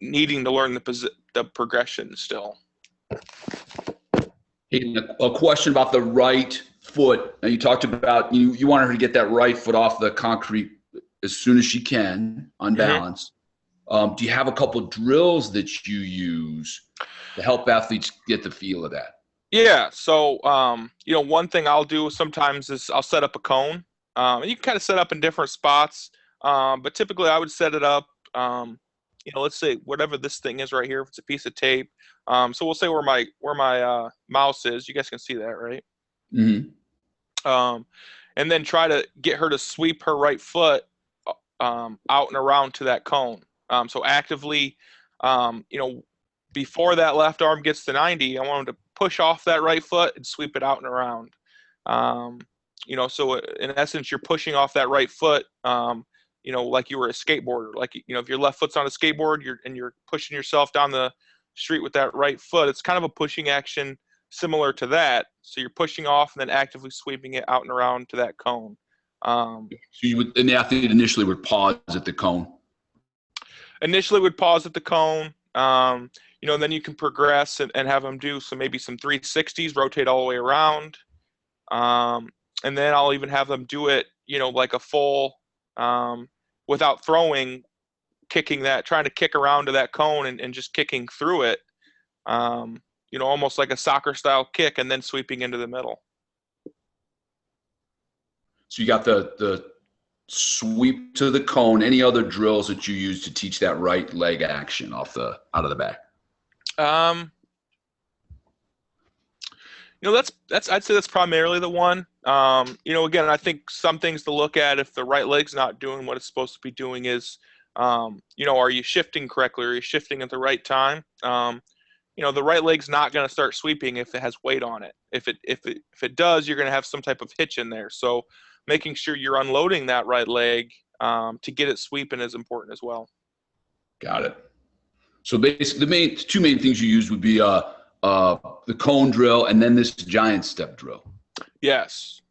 needing to learn the progression still. Hey, a question about the right foot. Now you talked about you want her to get that right foot off the concrete as soon as she can, unbalanced. Do you have a couple drills that you use to help athletes get the feel of that? Yeah. So, one thing I'll do sometimes is I'll set up a cone. And you can kind of set up in different spots. But typically I would set it up, let's say whatever this thing is right here, if it's a piece of tape. So we'll say where my mouse is. You guys can see that, right? Mm-hmm. And then try to get her to sweep her right foot out and around to that cone. So actively, before that left arm gets to 90, I want him to push off that right foot and sweep it out and around. So in essence, you're pushing off that right foot, like you were a skateboarder. Like, if your left foot's on a skateboard, you're pushing yourself down the street with that right foot. It's kind of a pushing action similar to that. So you're pushing off and then actively sweeping it out and around to that cone. So and the athlete initially would pause at the cone. Initially would pause at the cone. Then you can progress and have them do maybe some 360s, rotate all the way around. And then I'll even have them do it, like a full, without throwing, trying to kick around to that cone and just kicking through it. Almost like a soccer style kick and then sweeping into the middle. So you got the sweep to the cone. Any other drills that you use to teach that right leg action out of the back? I'd say that's primarily the one. Again, I think some things to look at if the right leg's not doing what it's supposed to be doing is, are you shifting correctly? Are you shifting at the right time? The right leg's not going to start sweeping if it has weight on it. If it does, you're going to have some type of hitch in there. So making sure you're unloading that right leg to get it sweeping is important as well. Got it. So basically, the two main things you use would be the cone drill and then this giant step drill. Yes.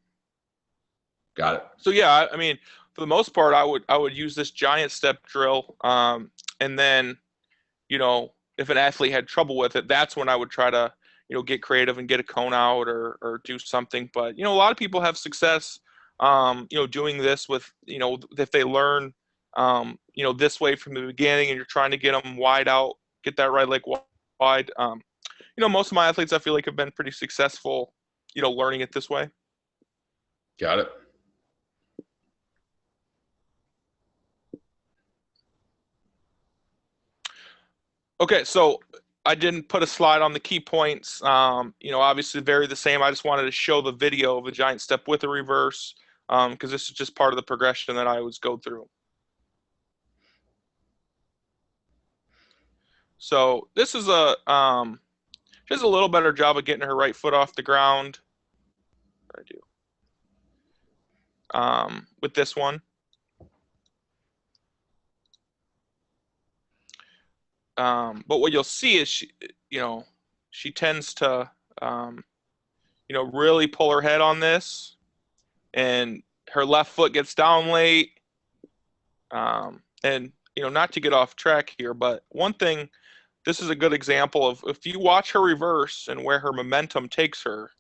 Got it. So yeah, I mean, for the most part, I would use this giant step drill, and then, if an athlete had trouble with it, that's when I would try to, get creative and get a cone out or do something. But, a lot of people have success, doing this with, if they learn, this way from the beginning and you're trying to get them wide out, get that right leg wide. Most of my athletes, I feel like, have been pretty successful, learning it this way. Got it. Okay, so I didn't put a slide on the key points. Obviously vary the same. I just wanted to show the video of a giant step with a reverse, because this is just part of the progression that I always go through. So this is she does a little better job of getting her right foot off the ground. I do. With this one. But what you'll see is she tends to, really pull her head on this, and her left foot gets down late. And, not to get off track here, but one thing, this is a good example of if you watch her reverse and where her momentum takes her,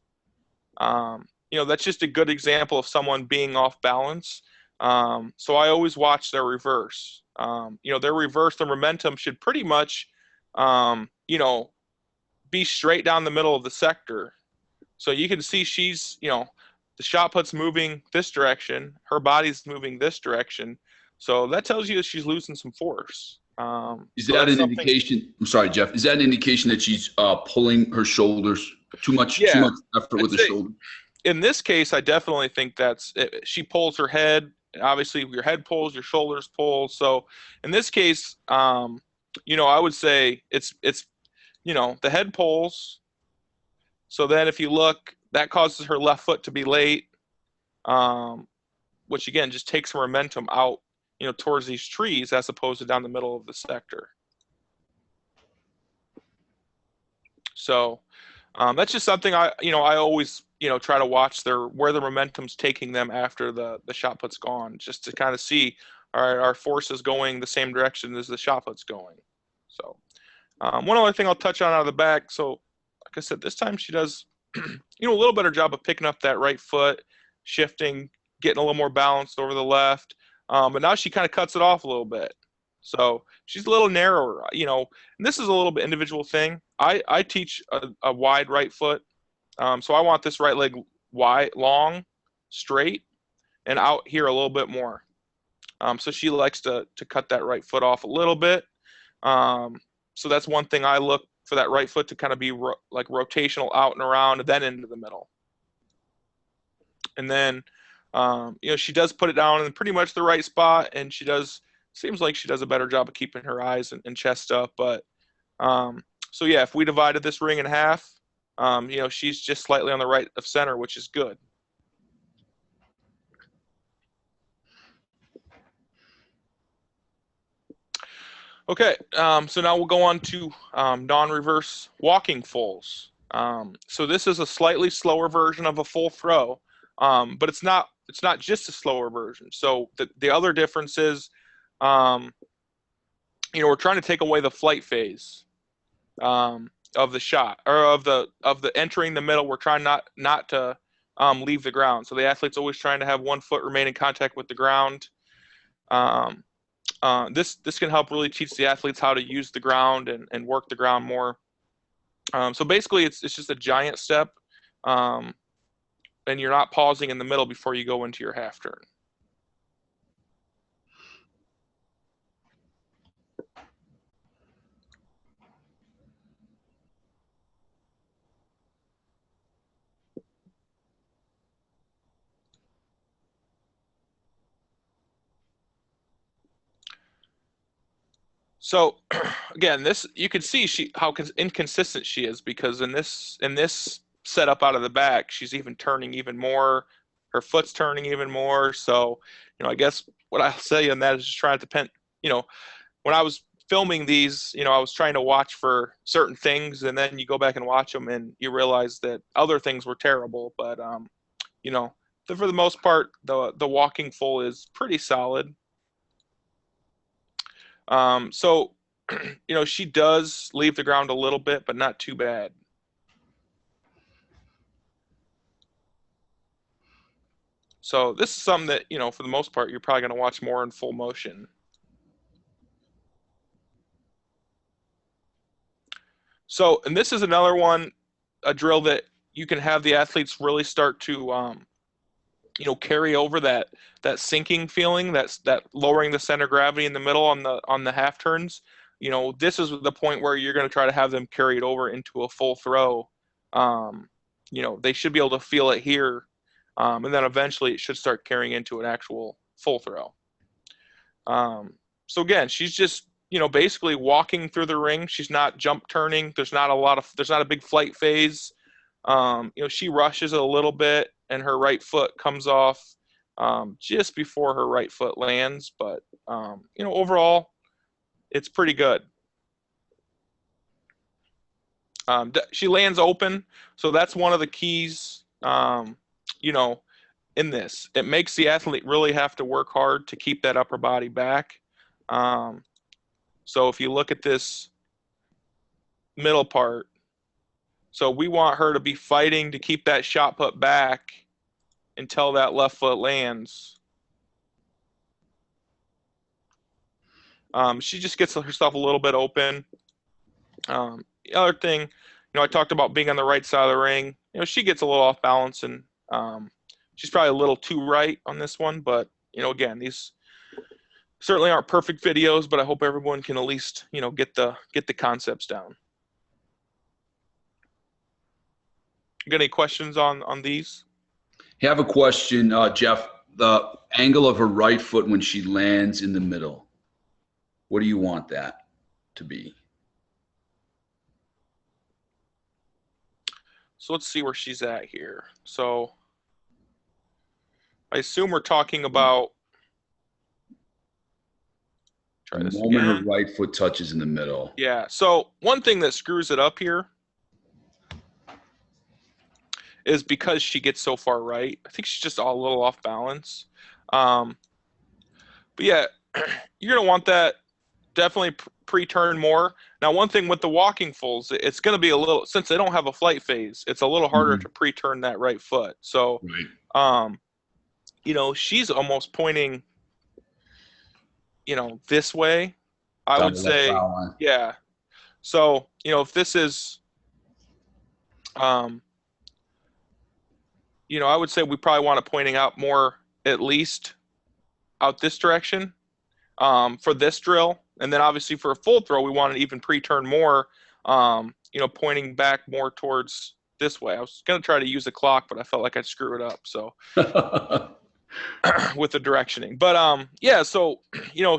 that's just a good example of someone being off balance. So I always watch their reverse. Their reverse, the momentum should pretty much, be straight down the middle of the sector. So you can see she's, the shot put's moving this direction, her body's moving this direction. So that tells you that she's losing some force. Is that an indication? I'm sorry, Jeff. Is that an indication that she's pulling her shoulders too much effort with the shoulder? In this case, I definitely think she pulls her head. Obviously, your head pulls, your shoulders pull. So in this case, I would say it's the head pulls. So then if you look, that causes her left foot to be late, which again just takes her momentum out, towards these trees as opposed to down the middle of the sector. So that's just something I always, try to watch where the momentum's taking them after the shot put's gone, just to kind of see, all right, our force is going the same direction as the shot put's going. So one other thing I'll touch on out of the back. So like I said, this time she does, a little better job of picking up that right foot, shifting, getting a little more balanced over the left. But now she kind of cuts it off a little bit. So she's a little narrower, and this is a little bit individual thing. I teach a wide right foot. So I want this right leg wide, long, straight, and out here a little bit more. So she likes to cut that right foot off a little bit. So that's one thing I look for, that right foot to kind of be like rotational out and around and then into the middle. And then, she does put it down in pretty much the right spot, and seems like she does a better job of keeping her eyes and chest up. But, so yeah, if we divided this ring in half, she's just slightly on the right of center, which is good. Okay, so now we'll go on to non-reverse walking fulls. So this is a slightly slower version of a full throw, but it's not just a slower version. So the other difference is, we're trying to take away the flight phase of the shot, or of the entering the middle. We're trying not to leave the ground. So the athlete's always trying to have one foot remain in contact with the ground. This can help really teach the athletes how to use the ground and work the ground more. So basically, it's just a giant step, and you're not pausing in the middle before you go into your half turn. So again, you can see how inconsistent she is, because in this setup out of the back, she's even turning even more. Her foot's turning even more. So, I guess what I'll say on that is just trying to depend. When I was filming these, I was trying to watch for certain things, and then you go back and watch them, and you realize that other things were terrible. But for the most part, the walking full is pretty solid. So, she does leave the ground a little bit, but not too bad. So this is something that, for the most part, you're probably going to watch more in full motion. So, and this is another one, a drill that you can have the athletes really start to, carry over that sinking feeling, that lowering the center of gravity in the middle on the half turns. This is the point where you're going to try to have them carry it over into a full throw. They should be able to feel it here, and then eventually it should start carrying into an actual full throw. So again, she's just basically walking through the ring. She's not jump turning. There's not a big flight phase. She rushes a little bit, and her right foot comes off just before her right foot lands. But, overall, it's pretty good. She lands open, so that's one of the keys, in this. It makes the athlete really have to work hard to keep that upper body back. So if you look at this middle part, so we want her to be fighting to keep that shot put back until that left foot lands. She just gets herself a little bit open. The other thing, I talked about being on the right side of the ring. She gets a little off balance, and she's probably a little too right on this one. But, again, these certainly aren't perfect videos, but I hope everyone can at least, get the concepts down. You got any questions on these? I have a question, Jeff. The angle of her right foot when she lands in the middle, what do you want that to be? So let's see where she's at here. So I assume we're talking about, try this again. The moment her right foot touches in the middle. Yeah. So one thing that screws it up here is because she gets so far right. I think she's just a little off balance. But yeah, you're going to want that definitely pre-turn more. Now, one thing with the walking fulls, it's going to be a little, since they don't have a flight phase, it's a little harder to pre-turn that right foot. So, she's almost pointing, this way. I Down would the left say, foul line. yeah. So, if this is, um, I would say we probably want to pointing out more, at least out this direction, for this drill. And then obviously for a full throw, we want to even pre-turn more, pointing back more towards this way. I was going to try to use a clock, but I felt like I'd screw it up. So with the directioning, but yeah, so,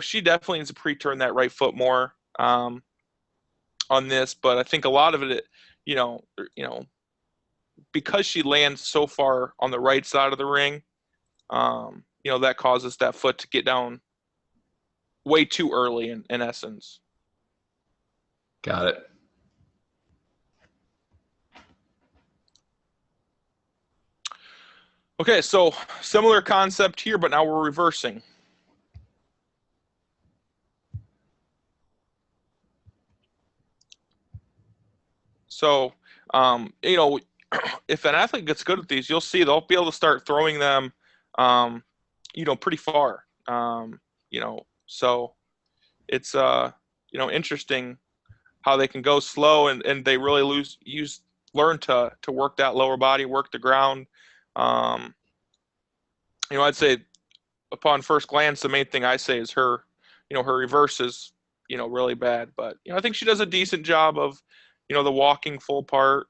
she definitely needs to pre-turn that right foot more, on this, but I think a lot of it, because she lands so far on the right side of the ring, that causes that foot to get down way too early in essence. Got it. Okay, so similar concept here, but now we're reversing. So, if an athlete gets good at these, you'll see they'll be able to start throwing them, pretty far. So it's interesting how they can go slow and they really learn to work that lower body, work the ground. I'd say upon first glance, the main thing I say is her reverse is, really bad, but I think she does a decent job of, the walking full part.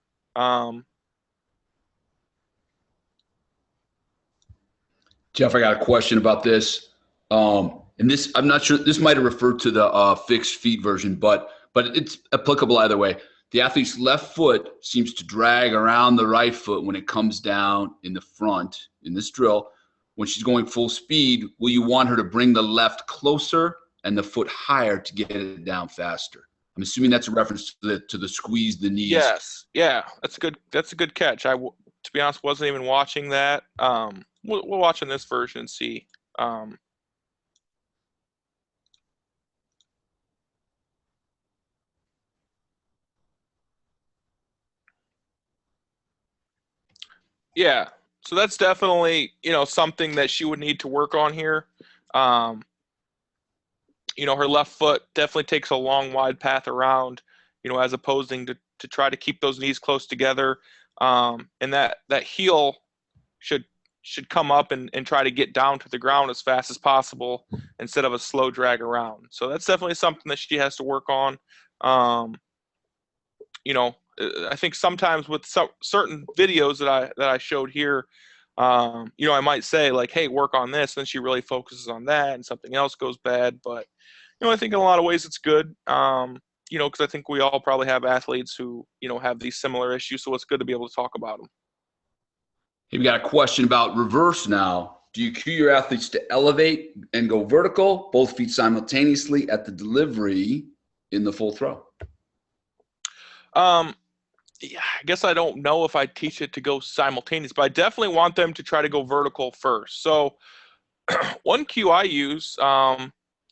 Jeff, I got a question about this. And this, I'm not sure, this might have referred to the fixed feet version, but it's applicable either way. The athlete's left foot seems to drag around the right foot when it comes down in the front in this drill. When she's going full speed, will you want her to bring the left closer and the foot higher to get it down faster? I'm assuming that's a reference to the squeeze the knees. Yes. Yeah, that's good. That's a good catch. To be honest, wasn't even watching that. We're watching this version and see. Yeah, so that's definitely, something that she would need to work on here. Her left foot definitely takes a long, wide path around, as opposing to try to keep those knees close together. And that heel should come up and try to get down to the ground as fast as possible instead of a slow drag around. So that's definitely something that she has to work on. I think sometimes with certain videos that I showed here, I might say like, hey, work on this. Then she really focuses on that and something else goes bad. But, I think in a lot of ways it's good, because I think we all probably have athletes who, have these similar issues. So it's good to be able to talk about them. Hey, we got a question about reverse now. Do you cue your athletes to elevate and go vertical, both feet simultaneously at the delivery in the full throw? Yeah, I guess I don't know if I teach it to go simultaneous, but I definitely want them to try to go vertical first. So one cue I use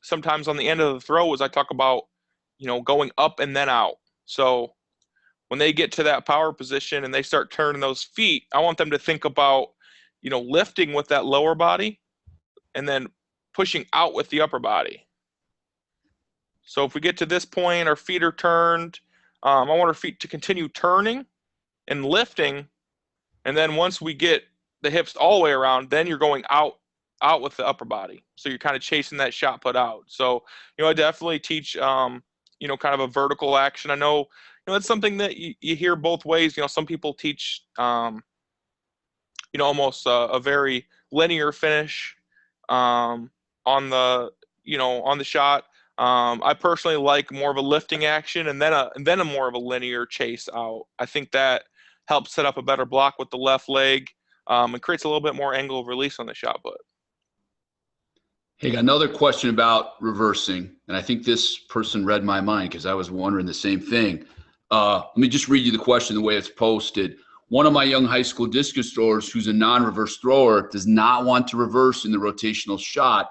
sometimes on the end of the throw is I talk about, going up and then out. So when they get to that power position and they start turning those feet, I want them to think about, lifting with that lower body and then pushing out with the upper body. So if we get to this point, our feet are turned. I want our feet to continue turning and lifting. And then once we get the hips all the way around, then you're going out with the upper body. So you're kind of chasing that shot put out. So, I definitely teach, kind of a vertical action. I know, that's something that you hear both ways. Some people teach, almost a very linear finish on the shot. I personally like more of a lifting action and then a more of a linear chase out. I think that helps set up a better block with the left leg, and creates a little bit more angle of release on the shot put. Hey, got another question about reversing, and I think this person read my mind because I was wondering the same thing. Let me just read you the question the way it's posted. One of my young high school discus throwers who's a non-reverse thrower does not want to reverse in the rotational shot.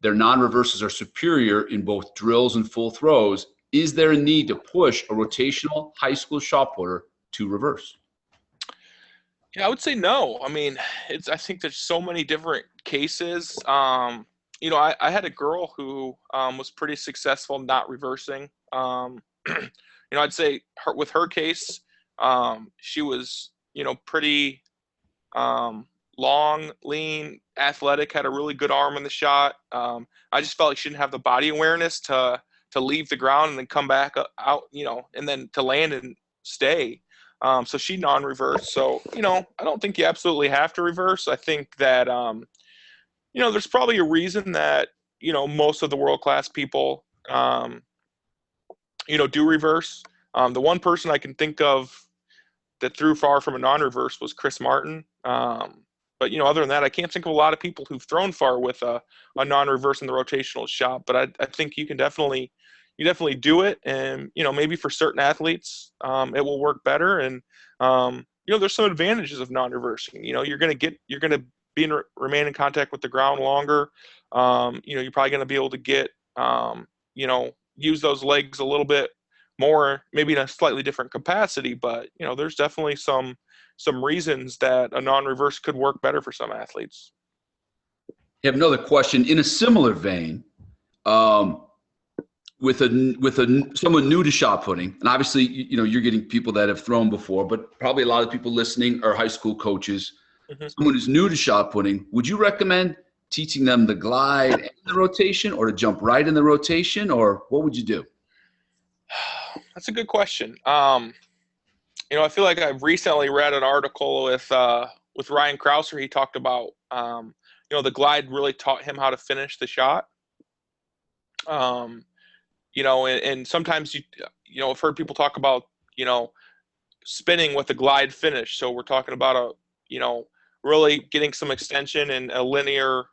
Their non-reverses are superior in both drills and full throws. Is there a need to push a rotational high school shot putter to reverse? Yeah, I would say no. I mean, I think there's so many different cases. I had a girl who was pretty successful not reversing. I'd say with her case, she was, pretty long, lean, athletic, had a really good arm in the shot. I just felt like she didn't have the body awareness to leave the ground and then come back out, and then to land and stay. So she non-reversed. So, I don't think you absolutely have to reverse. I think that, there's probably a reason that, most of the world-class people, do reverse. The one person I can think of that threw far from a non-reverse was Chris Martin. But, other than that, I can't think of a lot of people who've thrown far with a non-reverse in the rotational shot. But I think you definitely do it. And, maybe for certain athletes, it will work better. And, there's some advantages of non-reversing. You're going to remain in contact with the ground longer. You're probably going to be able to get, use those legs a little bit more, maybe in a slightly different capacity, but there's definitely some reasons that a non-reverse could work better for some athletes. I have another question in a similar vein. With someone new to shot putting, and obviously you're getting people that have thrown before, but probably a lot of people listening are high school coaches. Mm-hmm. Someone who's new to shot putting, would you recommend teaching them the glide and the rotation, or to jump right in the rotation, or what would you do? That's a good question. I feel like I've recently read an article with Ryan Krauser. He talked about, the glide really taught him how to finish the shot. And sometimes I've heard people talk about, spinning with a glide finish. So we're talking about really getting some extension and a linear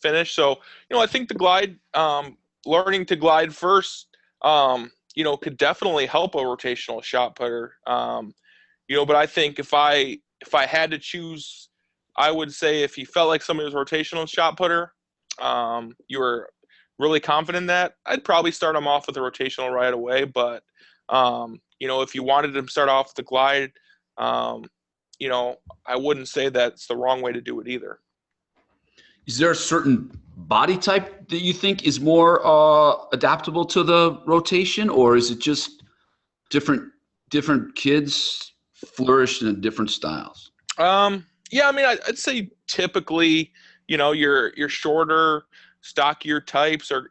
finish. So, I think the glide, learning to glide first, could definitely help a rotational shot putter. But I think if I had to choose, I would say if you felt like somebody was a rotational shot putter, you were really confident in that, I'd probably start them off with a rotational right away. But, if you wanted them to start off with the glide, I wouldn't say that's the wrong way to do it either. Is there a certain body type that you think is more adaptable to the rotation, or is it just different kids flourish in different styles? I'd say typically, your shorter, stockier types are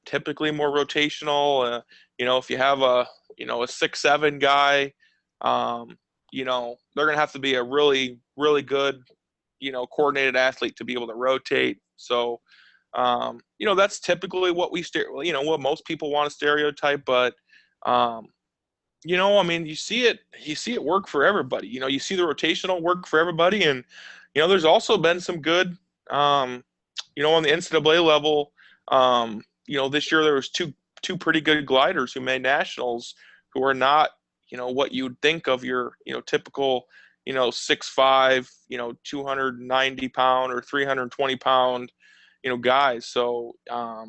typically more rotational. If you have a 6'7" guy, they're going to have to be a really, really good, coordinated athlete to be able to rotate. So, that's typically what what most people want to stereotype, but, you see it work for everybody. You see the rotational work for everybody. And, there's also been some good, on the NCAA level, this year there was two pretty good gliders who made nationals who are not, what you'd think of your, typical, 6'5", 290 pound or 320 pound, guys. So, I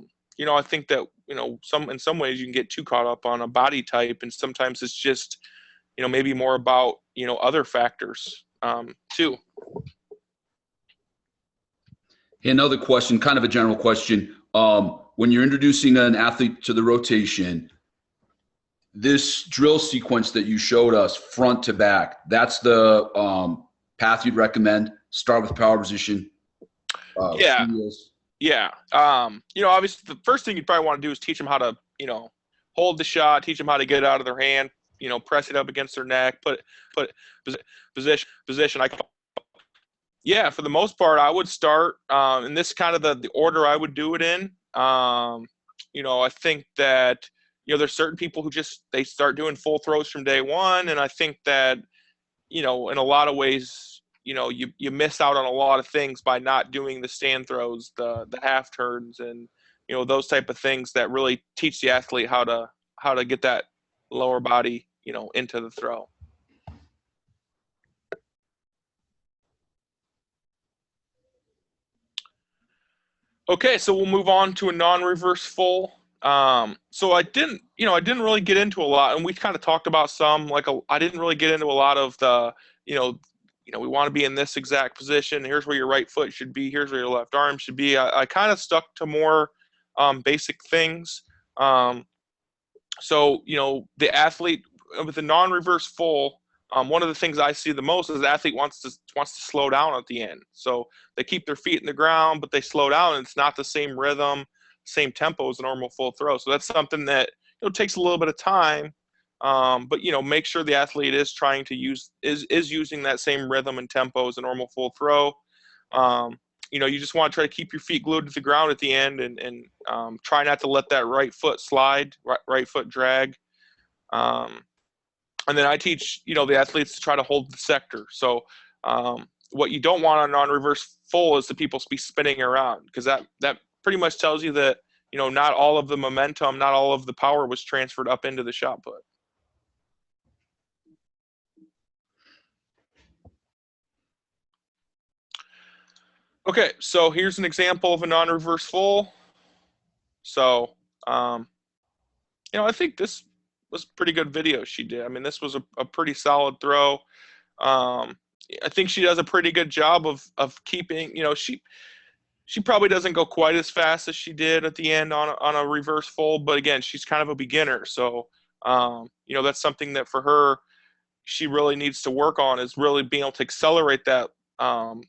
think that, in some ways you can get too caught up on a body type, and sometimes it's just, maybe more about, other factors, too. Hey, another question, kind of a general question. When you're introducing an athlete to the rotation, this drill sequence that you showed us front to back, that's the path you'd recommend? Start with power position. Yeah. Obviously the first thing you'd probably want to do is teach them how to, hold the shot, teach them how to get it out of their hand, press it up against their neck, put position. For the most part, I would start, and this is kind of the order I would do it in. I think that, there's certain people who they start doing full throws from day one. And I think that, in a lot of ways, you miss out on a lot of things by not doing the stand throws, the half turns, and, those type of things that really teach the athlete how to get that lower body, into the throw. Okay, so we'll move on to a non-reverse full. So I didn't really get into a lot, and we kind of talked about some, I didn't really get into a lot of the, we want to be in this exact position. Here's where your right foot should be. Here's where your left arm should be. I kind of stuck to more basic things. So, the athlete with the non-reverse full, one of the things I see the most is the athlete wants to slow down at the end. So they keep their feet in the ground, but they slow down, and it's not the same rhythm, same tempo as a normal full throw. So that's something that takes a little bit of time. But make sure the athlete is trying to using that same rhythm and tempo as a normal full throw. You just want to try to keep your feet glued to the ground at the end, and try not to let that right foot slide, right foot drag. And then I teach the athletes to try to hold the sector. So what you don't want on non-reverse full is the people be spinning around, because that pretty much tells you that not all of the momentum, not all of the power was transferred up into the shot put. Okay, so here's an example of a non-reverse full. So, I think this was a pretty good video she did. I mean, this was a pretty solid throw. I think she does a pretty good job of keeping, she probably doesn't go quite as fast as she did at the end on a reverse full, but again, she's kind of a beginner. So, that's something that for her, she really needs to work on, is really being able to accelerate that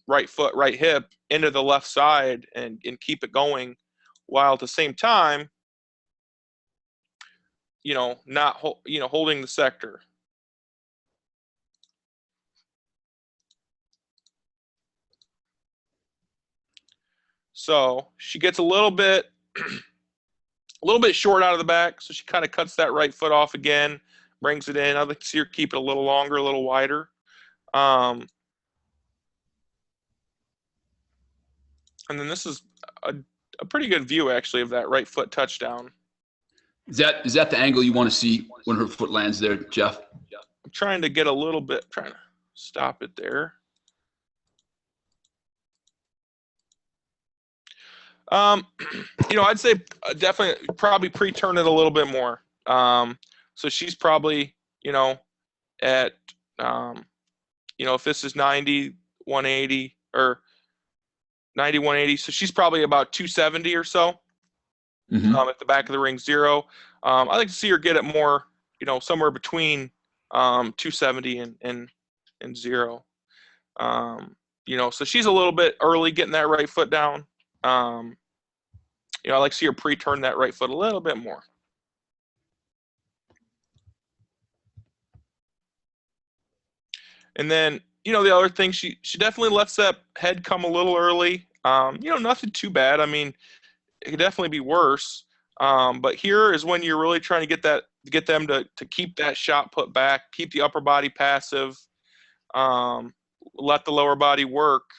right foot, right hip into the left side and keep it going, while at the same time, not holding the sector. So she gets a little bit short out of the back, so she kind of cuts that right foot off again, brings it in. I'd like to see her keep it a little longer, a little wider. And then this is a pretty good view, actually, of that right foot touchdown. Is that the angle you want to see when her foot lands there, Jeff? I'm trying to get a little bit, trying to stop it there. I'd say definitely probably pre-turn it a little bit more. So she's probably, at, if this is 90, 180 or 90, 180. So she's probably about 270 or so. Mm-hmm. At the back of the ring, 0. I like to see her get it more, somewhere between 270 and 0. So she's a little bit early getting that right foot down. I like to see her pre-turn that right foot a little bit more. And then, the other thing, she definitely lets that head come a little early. Nothing too bad. I mean, it could definitely be worse. But here is when you're really trying to get them to keep that shot put back, keep the upper body passive, let the lower body work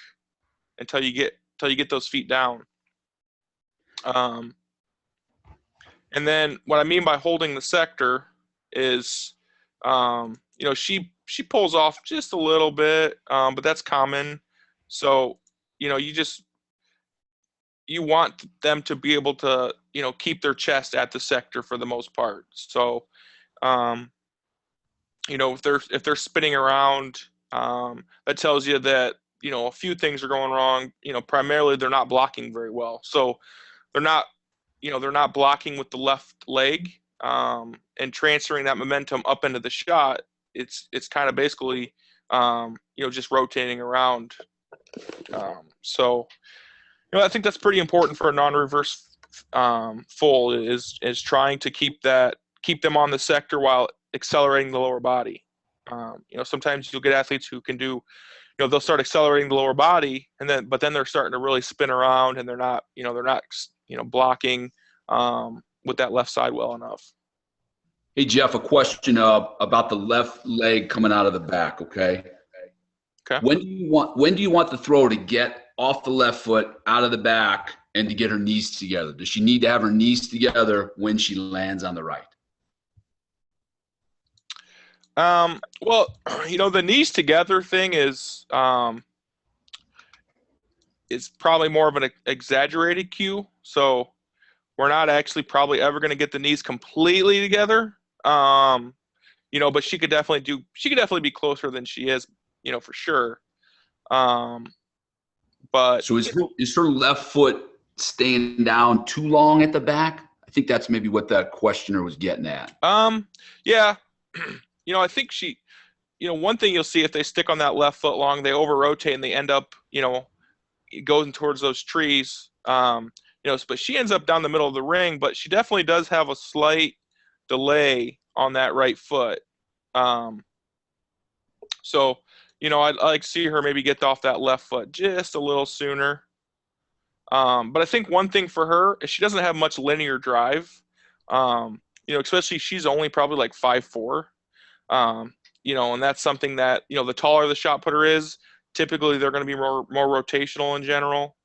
until you get those feet down. And then what I mean by holding the sector is, she pulls off just a little bit, but that's common. So, you want them to be able to, keep their chest at the sector for the most part. So, if they're spinning around, that tells you that, a few things are going wrong. Primarily they're not blocking very well. So they're not blocking with the left leg, and transferring that momentum up into the shot. It's kind of basically, just rotating around. So, I think that's pretty important for a non-reverse full, is trying to keep them on the sector while accelerating the lower body. Sometimes you'll get athletes who can do, they'll start accelerating the lower body, but then they're starting to really spin around, and they're not blocking with that left side well enough. Hey, Jeff, a question about the left leg coming out of the back. Okay. When do you want the thrower to get off the left foot, out of the back, and to get her knees together? Does she need to have her knees together when she lands on the right? Well, the knees together thing is probably more of an exaggerated cue. So we're not actually probably ever going to get the knees completely together. But she could definitely be closer than she is, for sure. But So is her left foot staying down too long at the back? I think that's maybe what that questioner was getting at. yeah, I think one thing you'll see if they stick on that left foot long, they over rotate and they end up, going towards those trees. But she ends up down the middle of the ring, but she definitely does have a slight delay on that right foot. So, I'd like to see her maybe get off that left foot just a little sooner. But I think one thing for her is she doesn't have much linear drive. Especially she's only probably like 5'4". And that's something that, the taller the shot putter is, typically they're going to be more rotational in general.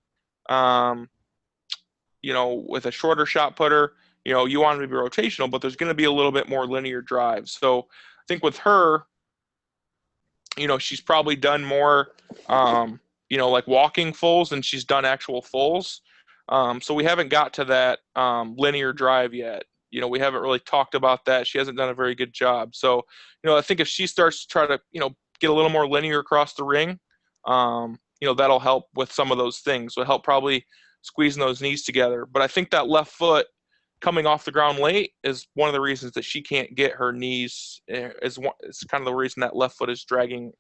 With a shorter shot putter, you want them to be rotational, but there's going to be a little bit more linear drive. So I think with her, she's probably done more, like walking fulls than she's done actual fulls. So we haven't got to that linear drive yet. We haven't really talked about that. She hasn't done a very good job. So, I think if she starts to try to, get a little more linear across the ring, that'll help with some of those things. It'll help probably squeezing those knees together. But I think that left foot coming off the ground late is one of the reasons that she can't get her knees. It's kind of the reason that left foot is dragging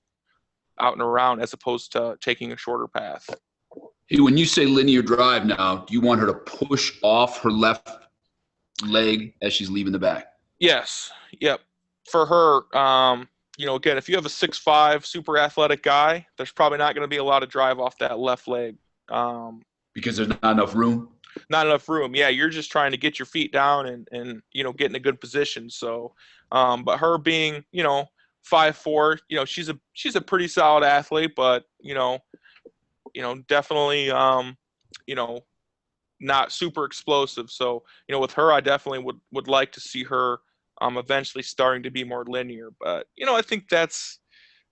out and around as opposed to taking a shorter path. Hey, when you say linear drive now, do you want her to push off her left leg as she's leaving the back? Yes. Yep. For her, again, if you have a 6'5" super athletic guy, there's probably not going to be a lot of drive off that left leg. Because there's not enough room? Not enough room. Yeah, you're just trying to get your feet down and get in a good position. So, but her being, 5'4", she's a pretty solid athlete, but, definitely, not super explosive. So, with her, I definitely would like to see her eventually starting to be more linear. But, I think that's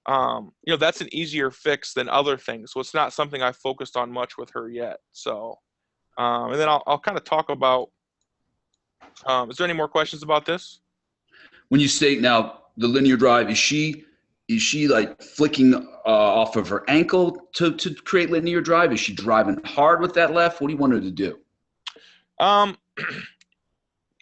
an easier fix than other things. So it's not something I focused on much with her yet. So, and then I'll kind of talk about, is there any more questions about this? When you say now the linear drive, is she like flicking off of her ankle to create linear drive? Is she driving hard with that left? What do you want her to do?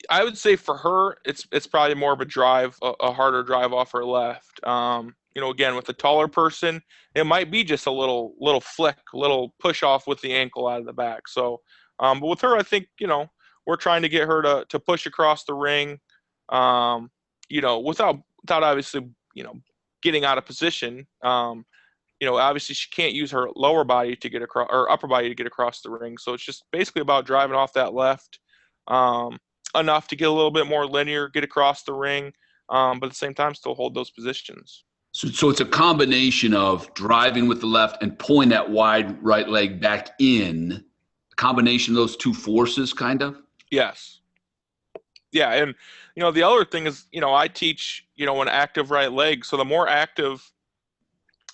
I would say for her, it's probably more of a drive, a harder drive off her left. Again, with a taller person, it might be just a little flick, a little push off with the ankle out of the back. So, but with her, I think, we're trying to get her to push across the ring, without obviously, getting out of position. Obviously she can't use her lower body to get across or upper body to get across the ring. So it's just basically about driving off that left, enough to get a little bit more linear, get across the ring, but at the same time still hold those positions. So it's a combination of driving with the left and pulling that wide right leg back in. A combination of those two forces, kind of? Yes. Yeah, and the other thing is, I teach, an active right leg. So the more active,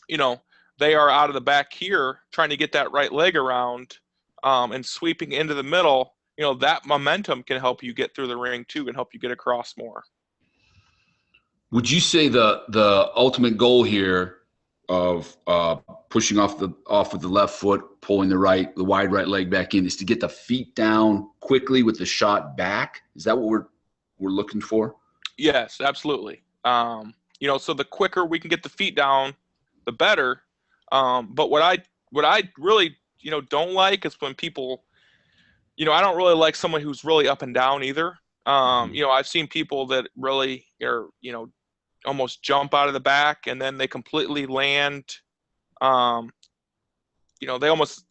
they are out of the back here, trying to get that right leg around, and sweeping into the middle, that momentum can help you get through the ring too and help you get across more. Would you say the ultimate goal here of pushing off of the left foot, pulling the wide right leg back in, is to get the feet down quickly with the shot back? Is that what we're looking for? Yes, absolutely. So the quicker we can get the feet down, the better. But what I really don't like is when people, I don't really like someone who's really up and down either. I've seen people that really are, almost jump out of the back and then they completely land. They almost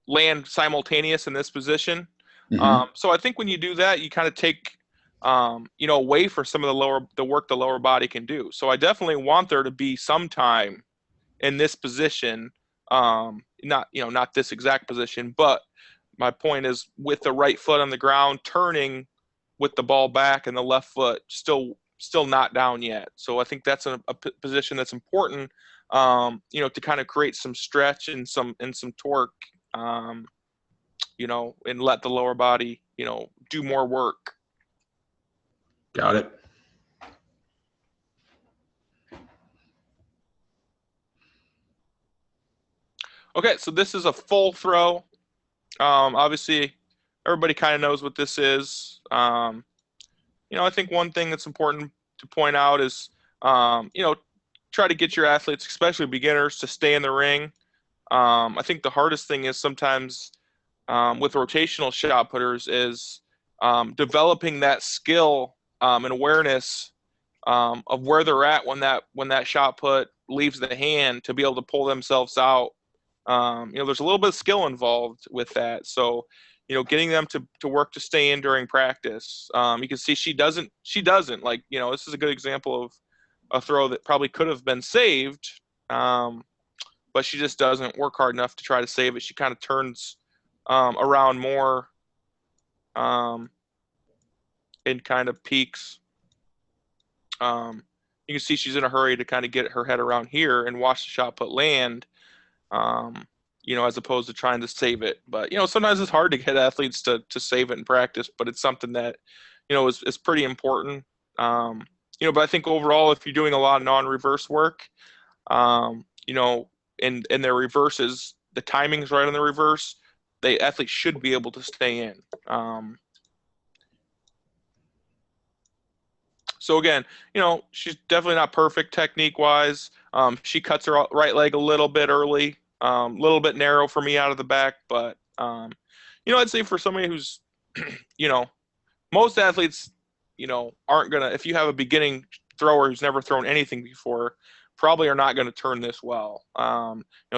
land simultaneous in this position. Mm-hmm. So I think when you do that, you kind of take, away for some of the work the lower body can do. So I definitely want there to be some time in this position, not this exact position, but my point is with the right foot on the ground, turning with the ball back and the left foot still not down yet. So I think that's a position that's important, to kind of create some stretch and some torque, and let the lower body, do more work. Got it. Okay, so this is a full throw. Obviously, everybody kind of knows what this is. I think one thing that's important to point out is, try to get your athletes, especially beginners, to stay in the ring. I think the hardest thing is sometimes with rotational shot putters is developing that skill and awareness of where they're at when that shot put leaves the hand to be able to pull themselves out. There's a little bit of skill involved with that. So, getting them to work to stay in during practice. You can see she doesn't like, this is a good example of a throw that probably could have been saved. But she just doesn't work hard enough to try to save it. She kind of turns around more and kind of peaks. You can see she's in a hurry to kind of get her head around here and watch the shot put land, as opposed to trying to save it. But, sometimes it's hard to get athletes to save it in practice, but it's something that, is pretty important. But I think overall, if you're doing a lot of non-reverse work, and their reverses, the timing's right on the reverse, the athletes should be able to stay in. So again, she's definitely not perfect technique-wise. She cuts her right leg a little bit early, a little bit narrow for me out of the back. But, I'd say for somebody who's, most athletes, aren't going to, if you have a beginning thrower who's never thrown anything before, probably are not going to turn this well.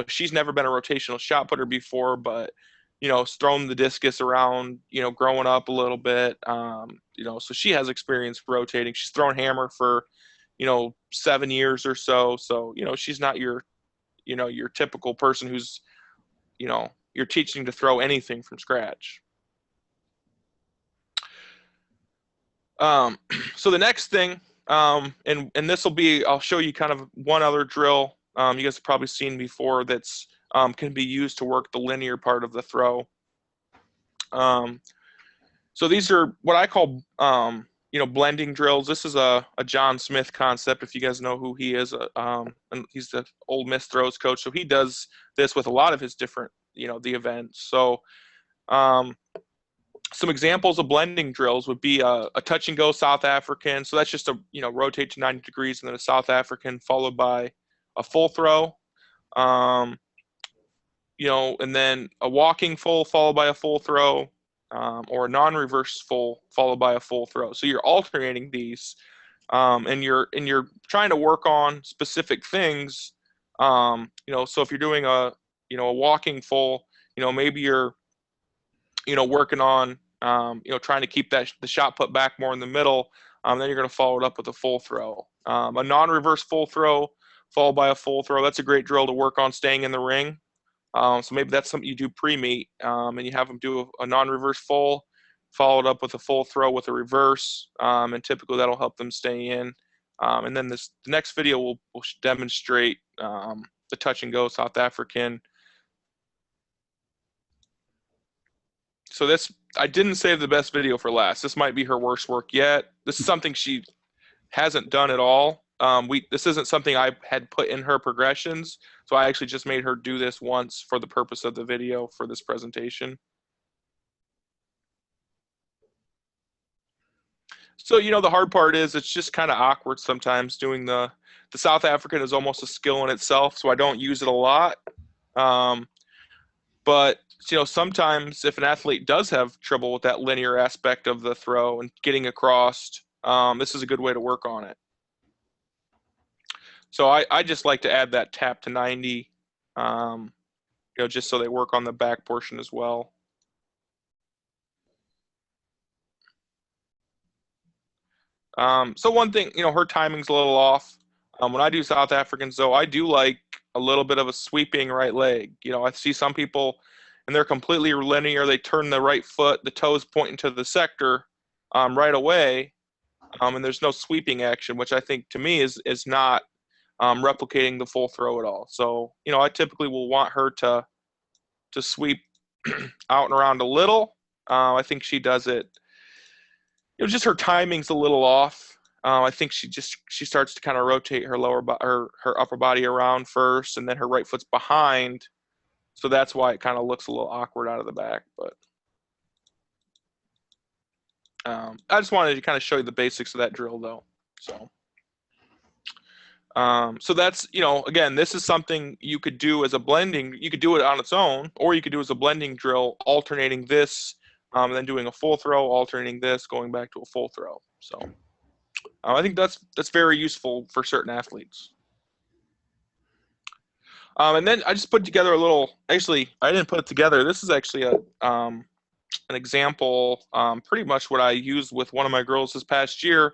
She's never been a rotational shot putter before, but, thrown the discus around, growing up a little bit. So she has experience rotating. She's thrown hammer for, 7 years or so. So, she's not your typical person who's, you're teaching to throw anything from scratch. So the next thing, and this will be, I'll show you kind of one other drill you guys have probably seen before that's can be used to work the linear part of the throw. So these are what I call, blending drills. This is a John Smith concept, if you guys know who he is. And he's the Ole Miss throws coach. So he does this with a lot of his different, the events. So some examples of blending drills would be a touch and go South African. So that's just a, rotate to 90 degrees and then a South African followed by a full throw. And then a walking full followed by a full throw, or a non-reverse full followed by a full throw. So you're alternating these, and you're trying to work on specific things. So if you're doing a walking full, maybe you're, working on, trying to keep the shot put back more in the middle. Then you're going to follow it up with a full throw. A non-reverse full throw followed by a full throw. That's a great drill to work on staying in the ring. So maybe that's something you do pre-meet, and you have them do a non-reverse full, followed up with a full throw with a reverse, and typically that'll help them stay in. And then the next video will demonstrate the touch and go South African. So this, I didn't save the best video for last. This might be her worst work yet. This is something she hasn't done at all. This isn't something I had put in her progressions, so I actually just made her do this once for the purpose of the video for this presentation. So, the hard part is it's just kind of awkward sometimes doing the South African is almost a skill in itself, so I don't use it a lot. But, sometimes if an athlete does have trouble with that linear aspect of the throw and getting across, this is a good way to work on it. So I just like to add that tap to 90, just so they work on the back portion as well. So one thing, her timing's a little off. When I do South Africans, though, I do like a little bit of a sweeping right leg. I see some people, and they're completely linear. They turn the right foot, the toes pointing to the sector right away, and there's no sweeping action, which I think to me is not replicating the full throw at all. So, I typically will want her to sweep out and around a little. I think she does it. Just her timing's a little off. I think she starts to kind of rotate her her upper body around first, and then her right foot's behind, So that's why it kind of looks a little awkward out of the back. But I just wanted to kind of show you the basics of that drill, though. So that's, again, this is something you could do as a blending. You could do it on its own, or you could do as a blending drill, alternating this, and then doing a full throw, alternating this, going back to a full throw. So I think that's very useful for certain athletes. And then I just put together a little. Actually, I didn't put it together. This is actually an example, pretty much what I used with one of my girls this past year.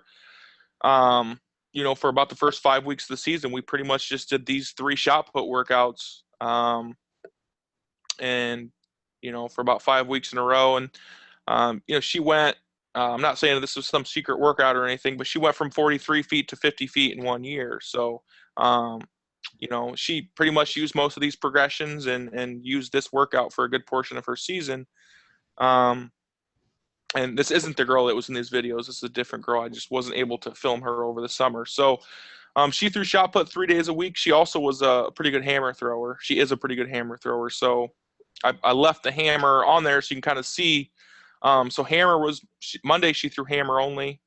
For about the first 5 weeks of the season, we pretty much just did these 3 shot put workouts, and for about 5 weeks in a row. And she went. I'm not saying this was some secret workout or anything, but she went from 43 feet to 50 feet in 1 year. So, she pretty much used most of these progressions and used this workout for a good portion of her season. And this isn't the girl that was in these videos. This is a different girl. I just wasn't able to film her over the summer. So she threw shot put 3 days a week. She also was a pretty good hammer thrower. She is a pretty good hammer thrower. So I left the hammer on there so you can kind of see. So hammer was Monday. She threw hammer only.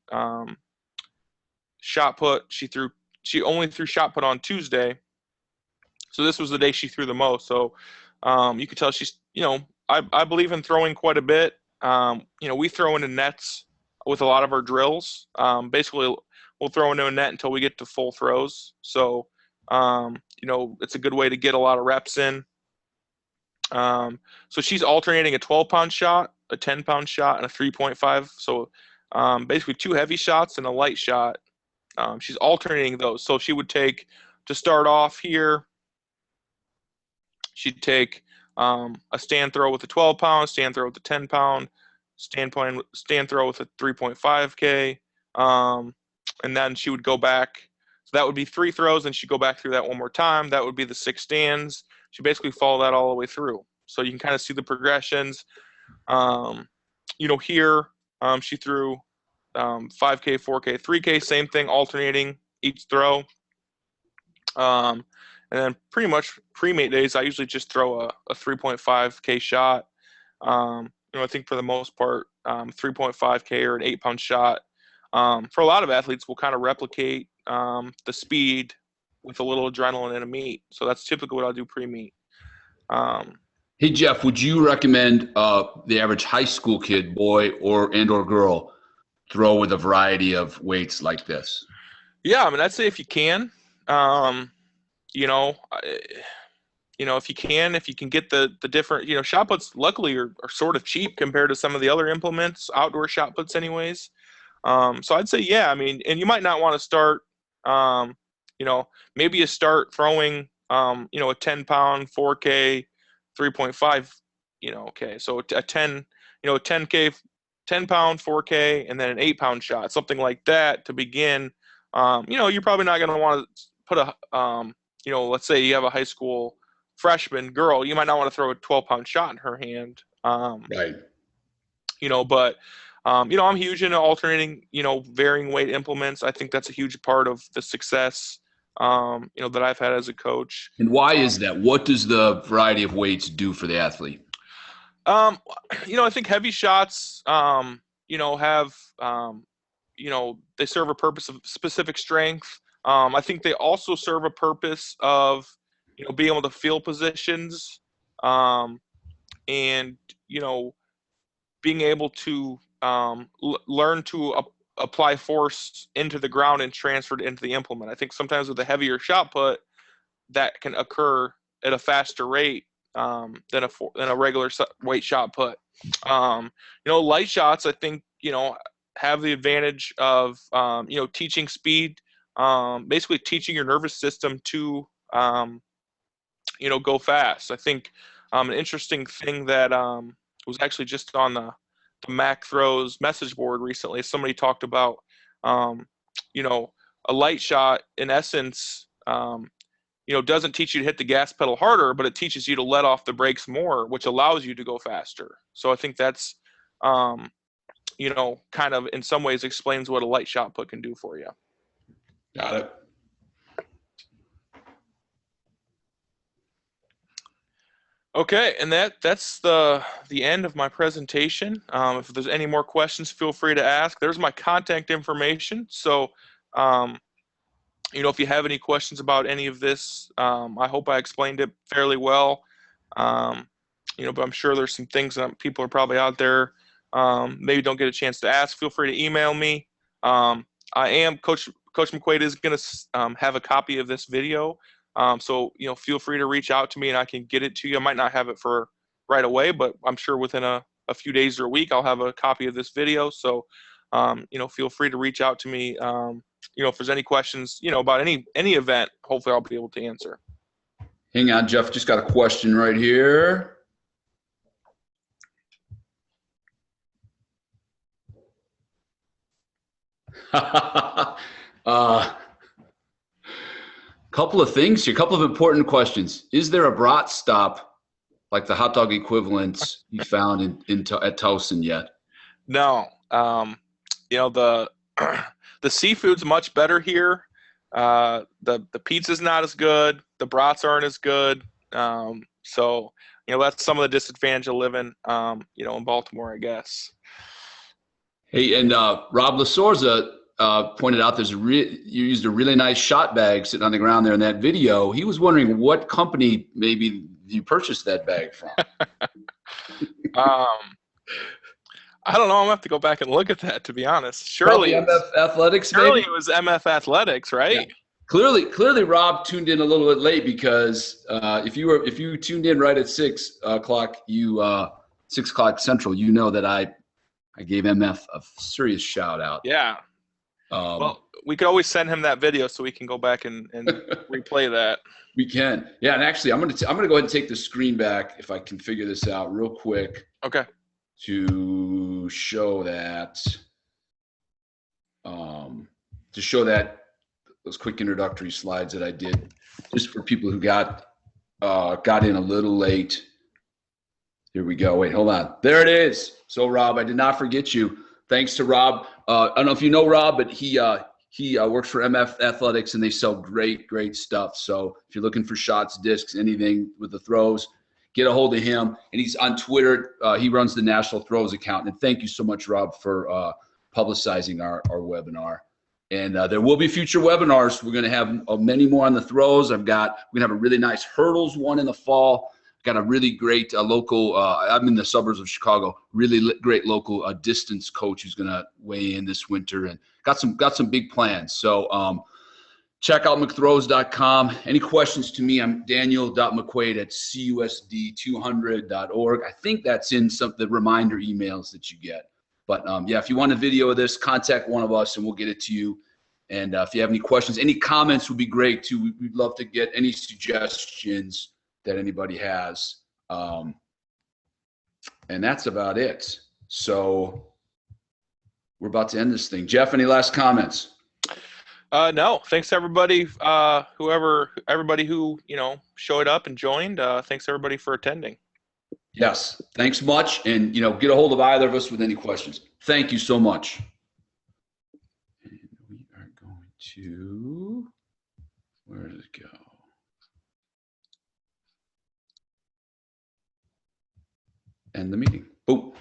Shot put. She only threw shot put on Tuesday. So this was the day she threw the most. So you could tell she's, I believe in throwing quite a bit. We throw into nets with a lot of our drills. Basically, we'll throw into a net until we get to full throws. So, it's a good way to get a lot of reps in. So she's alternating a 12-pound shot, a 10-pound shot, and a 3.5. So basically 2 heavy shots and a light shot. She's alternating those. So she would take, to start off here, she'd take a stand throw with a 12-pound, stand throw with a 10-pound, stand throw with a 3.5K, and then she would go back. So that would be 3 throws, and she'd go back through that one more time. That would be the 6 stands. She basically followed that all the way through. So you can kind of see the progressions. Here she threw 5K, 4K, 3K, same thing, alternating each throw. And then pretty much pre-mate days, I usually just throw a 3.5K shot. I think for the most part, 3.5K or an 8-pound shot. For a lot of athletes, we'll kind of replicate the speed with a little adrenaline and a meet. So that's typically what I'll do pre-meet. Hey, Jeff, would you recommend the average high school kid, boy or girl, throw with a variety of weights like this? Yeah, I'd say if you can. If you can get the different, shot puts luckily are sort of cheap compared to some of the other implements, outdoor shot puts anyways. So I'd say, yeah, and you might not want to start, maybe you start throwing, a 10-pound, 4K, 3.5, okay. So a 10K, 10-pound, 4K, and then an 8-pound shot, something like that to begin. You're probably not going to want to put let's say you have a high school freshman girl, you might not want to throw a 12-pound shot in her hand. Right. But I'm huge into alternating, varying weight implements. I think that's a huge part of the success, that I've had as a coach. And why is that? What does the variety of weights do for the athlete? I think heavy shots, have, they serve a purpose of specific strength. I think they also serve a purpose of, being able to feel positions, and, being able to learn to apply force into the ground and transfer it into the implement. I think sometimes with a heavier shot put, that can occur at a faster rate than a regular weight shot put. Light shots, I think, have the advantage of, teaching speed, basically teaching your nervous system to, go fast. I think an interesting thing that was actually just on the Mac Throws message board recently, somebody talked about, a light shot in essence, doesn't teach you to hit the gas pedal harder, but it teaches you to let off the brakes more, which allows you to go faster. So I think that's, kind of in some ways explains what a light shot put can do for you. Got it. Okay, and that's the end of my presentation. If there's any more questions, feel free to ask. There's my contact information. So, um, if you have any questions about any of this, I hope I explained it fairly well. Um, but I'm sure there's some things that people are probably out there maybe don't get a chance to ask. Feel free to email me. I am Coach McQuaid is going to have a copy of this video. So feel free to reach out to me and I can get it to you. I might not have it for right away, but I'm sure within a few days or a week I'll have a copy of this video. So feel free to reach out to me. If there's any questions, about any event, hopefully I'll be able to answer. Hang on, Jeff. Just got a question right here. Couple of things here, a couple of important questions. Is there a brat stop like the hot dog equivalents you found at Towson yet? No. The the seafood's much better here. The pizza's not as good. The brats aren't as good. So that's some of the disadvantage of living in Baltimore, I guess. Hey, and Rob Lasorza pointed out you used a really nice shot bag sitting on the ground there in that video. He was wondering what company maybe you purchased that bag from. I don't know. I'm gonna have to go back and look at that, to be honest. Surely MF Athletics. Surely maybe? it was MF Athletics, right? Yeah. Clearly, Rob tuned in a little bit late because if you tuned in right at 6 o'clock, 6 o'clock Central, you know that I gave MF a serious shout out. Yeah. Well, we could always send him that video so we can go back and replay that. We can. Yeah, and actually, I'm gonna go ahead and take the screen back if I can figure this out real quick. Okay. To show that, those quick introductory slides that I did, just for people who got in a little late. Here we go. Wait, hold on. There it is. So, Rob, I did not forget you. Thanks to Rob. I don't know if you know Rob, but he works for MF Athletics, and they sell great stuff. So, if you're looking for shots, discs, anything with the throws, get a hold of him. And he's on Twitter. He runs the National Throws account. And thank you so much, Rob, for publicizing our webinar. And there will be future webinars. We're going to have many more on the throws. We're going to have a really nice hurdles one in the fall. Got a really great local, I'm in the suburbs of Chicago, really great local distance coach who's going to weigh in this winter, and got some big plans. So check out mcthrows.com. Any questions to me, I'm daniel.mcquaid@cusd200.org. I think that's in some of the reminder emails that you get. But yeah, if you want a video of this, contact one of us and we'll get it to you. And if you have any questions, any comments would be great too. We'd love to get any suggestions that anybody has. And that's about it. So we're about to end this thing. Jeff, any last comments? No, thanks everybody. Everybody who, showed up and joined. Thanks everybody for attending. Yes, thanks much. And, get a hold of either of us with any questions. Thank you so much. And we are going to, where did it go? End the meeting. Boom.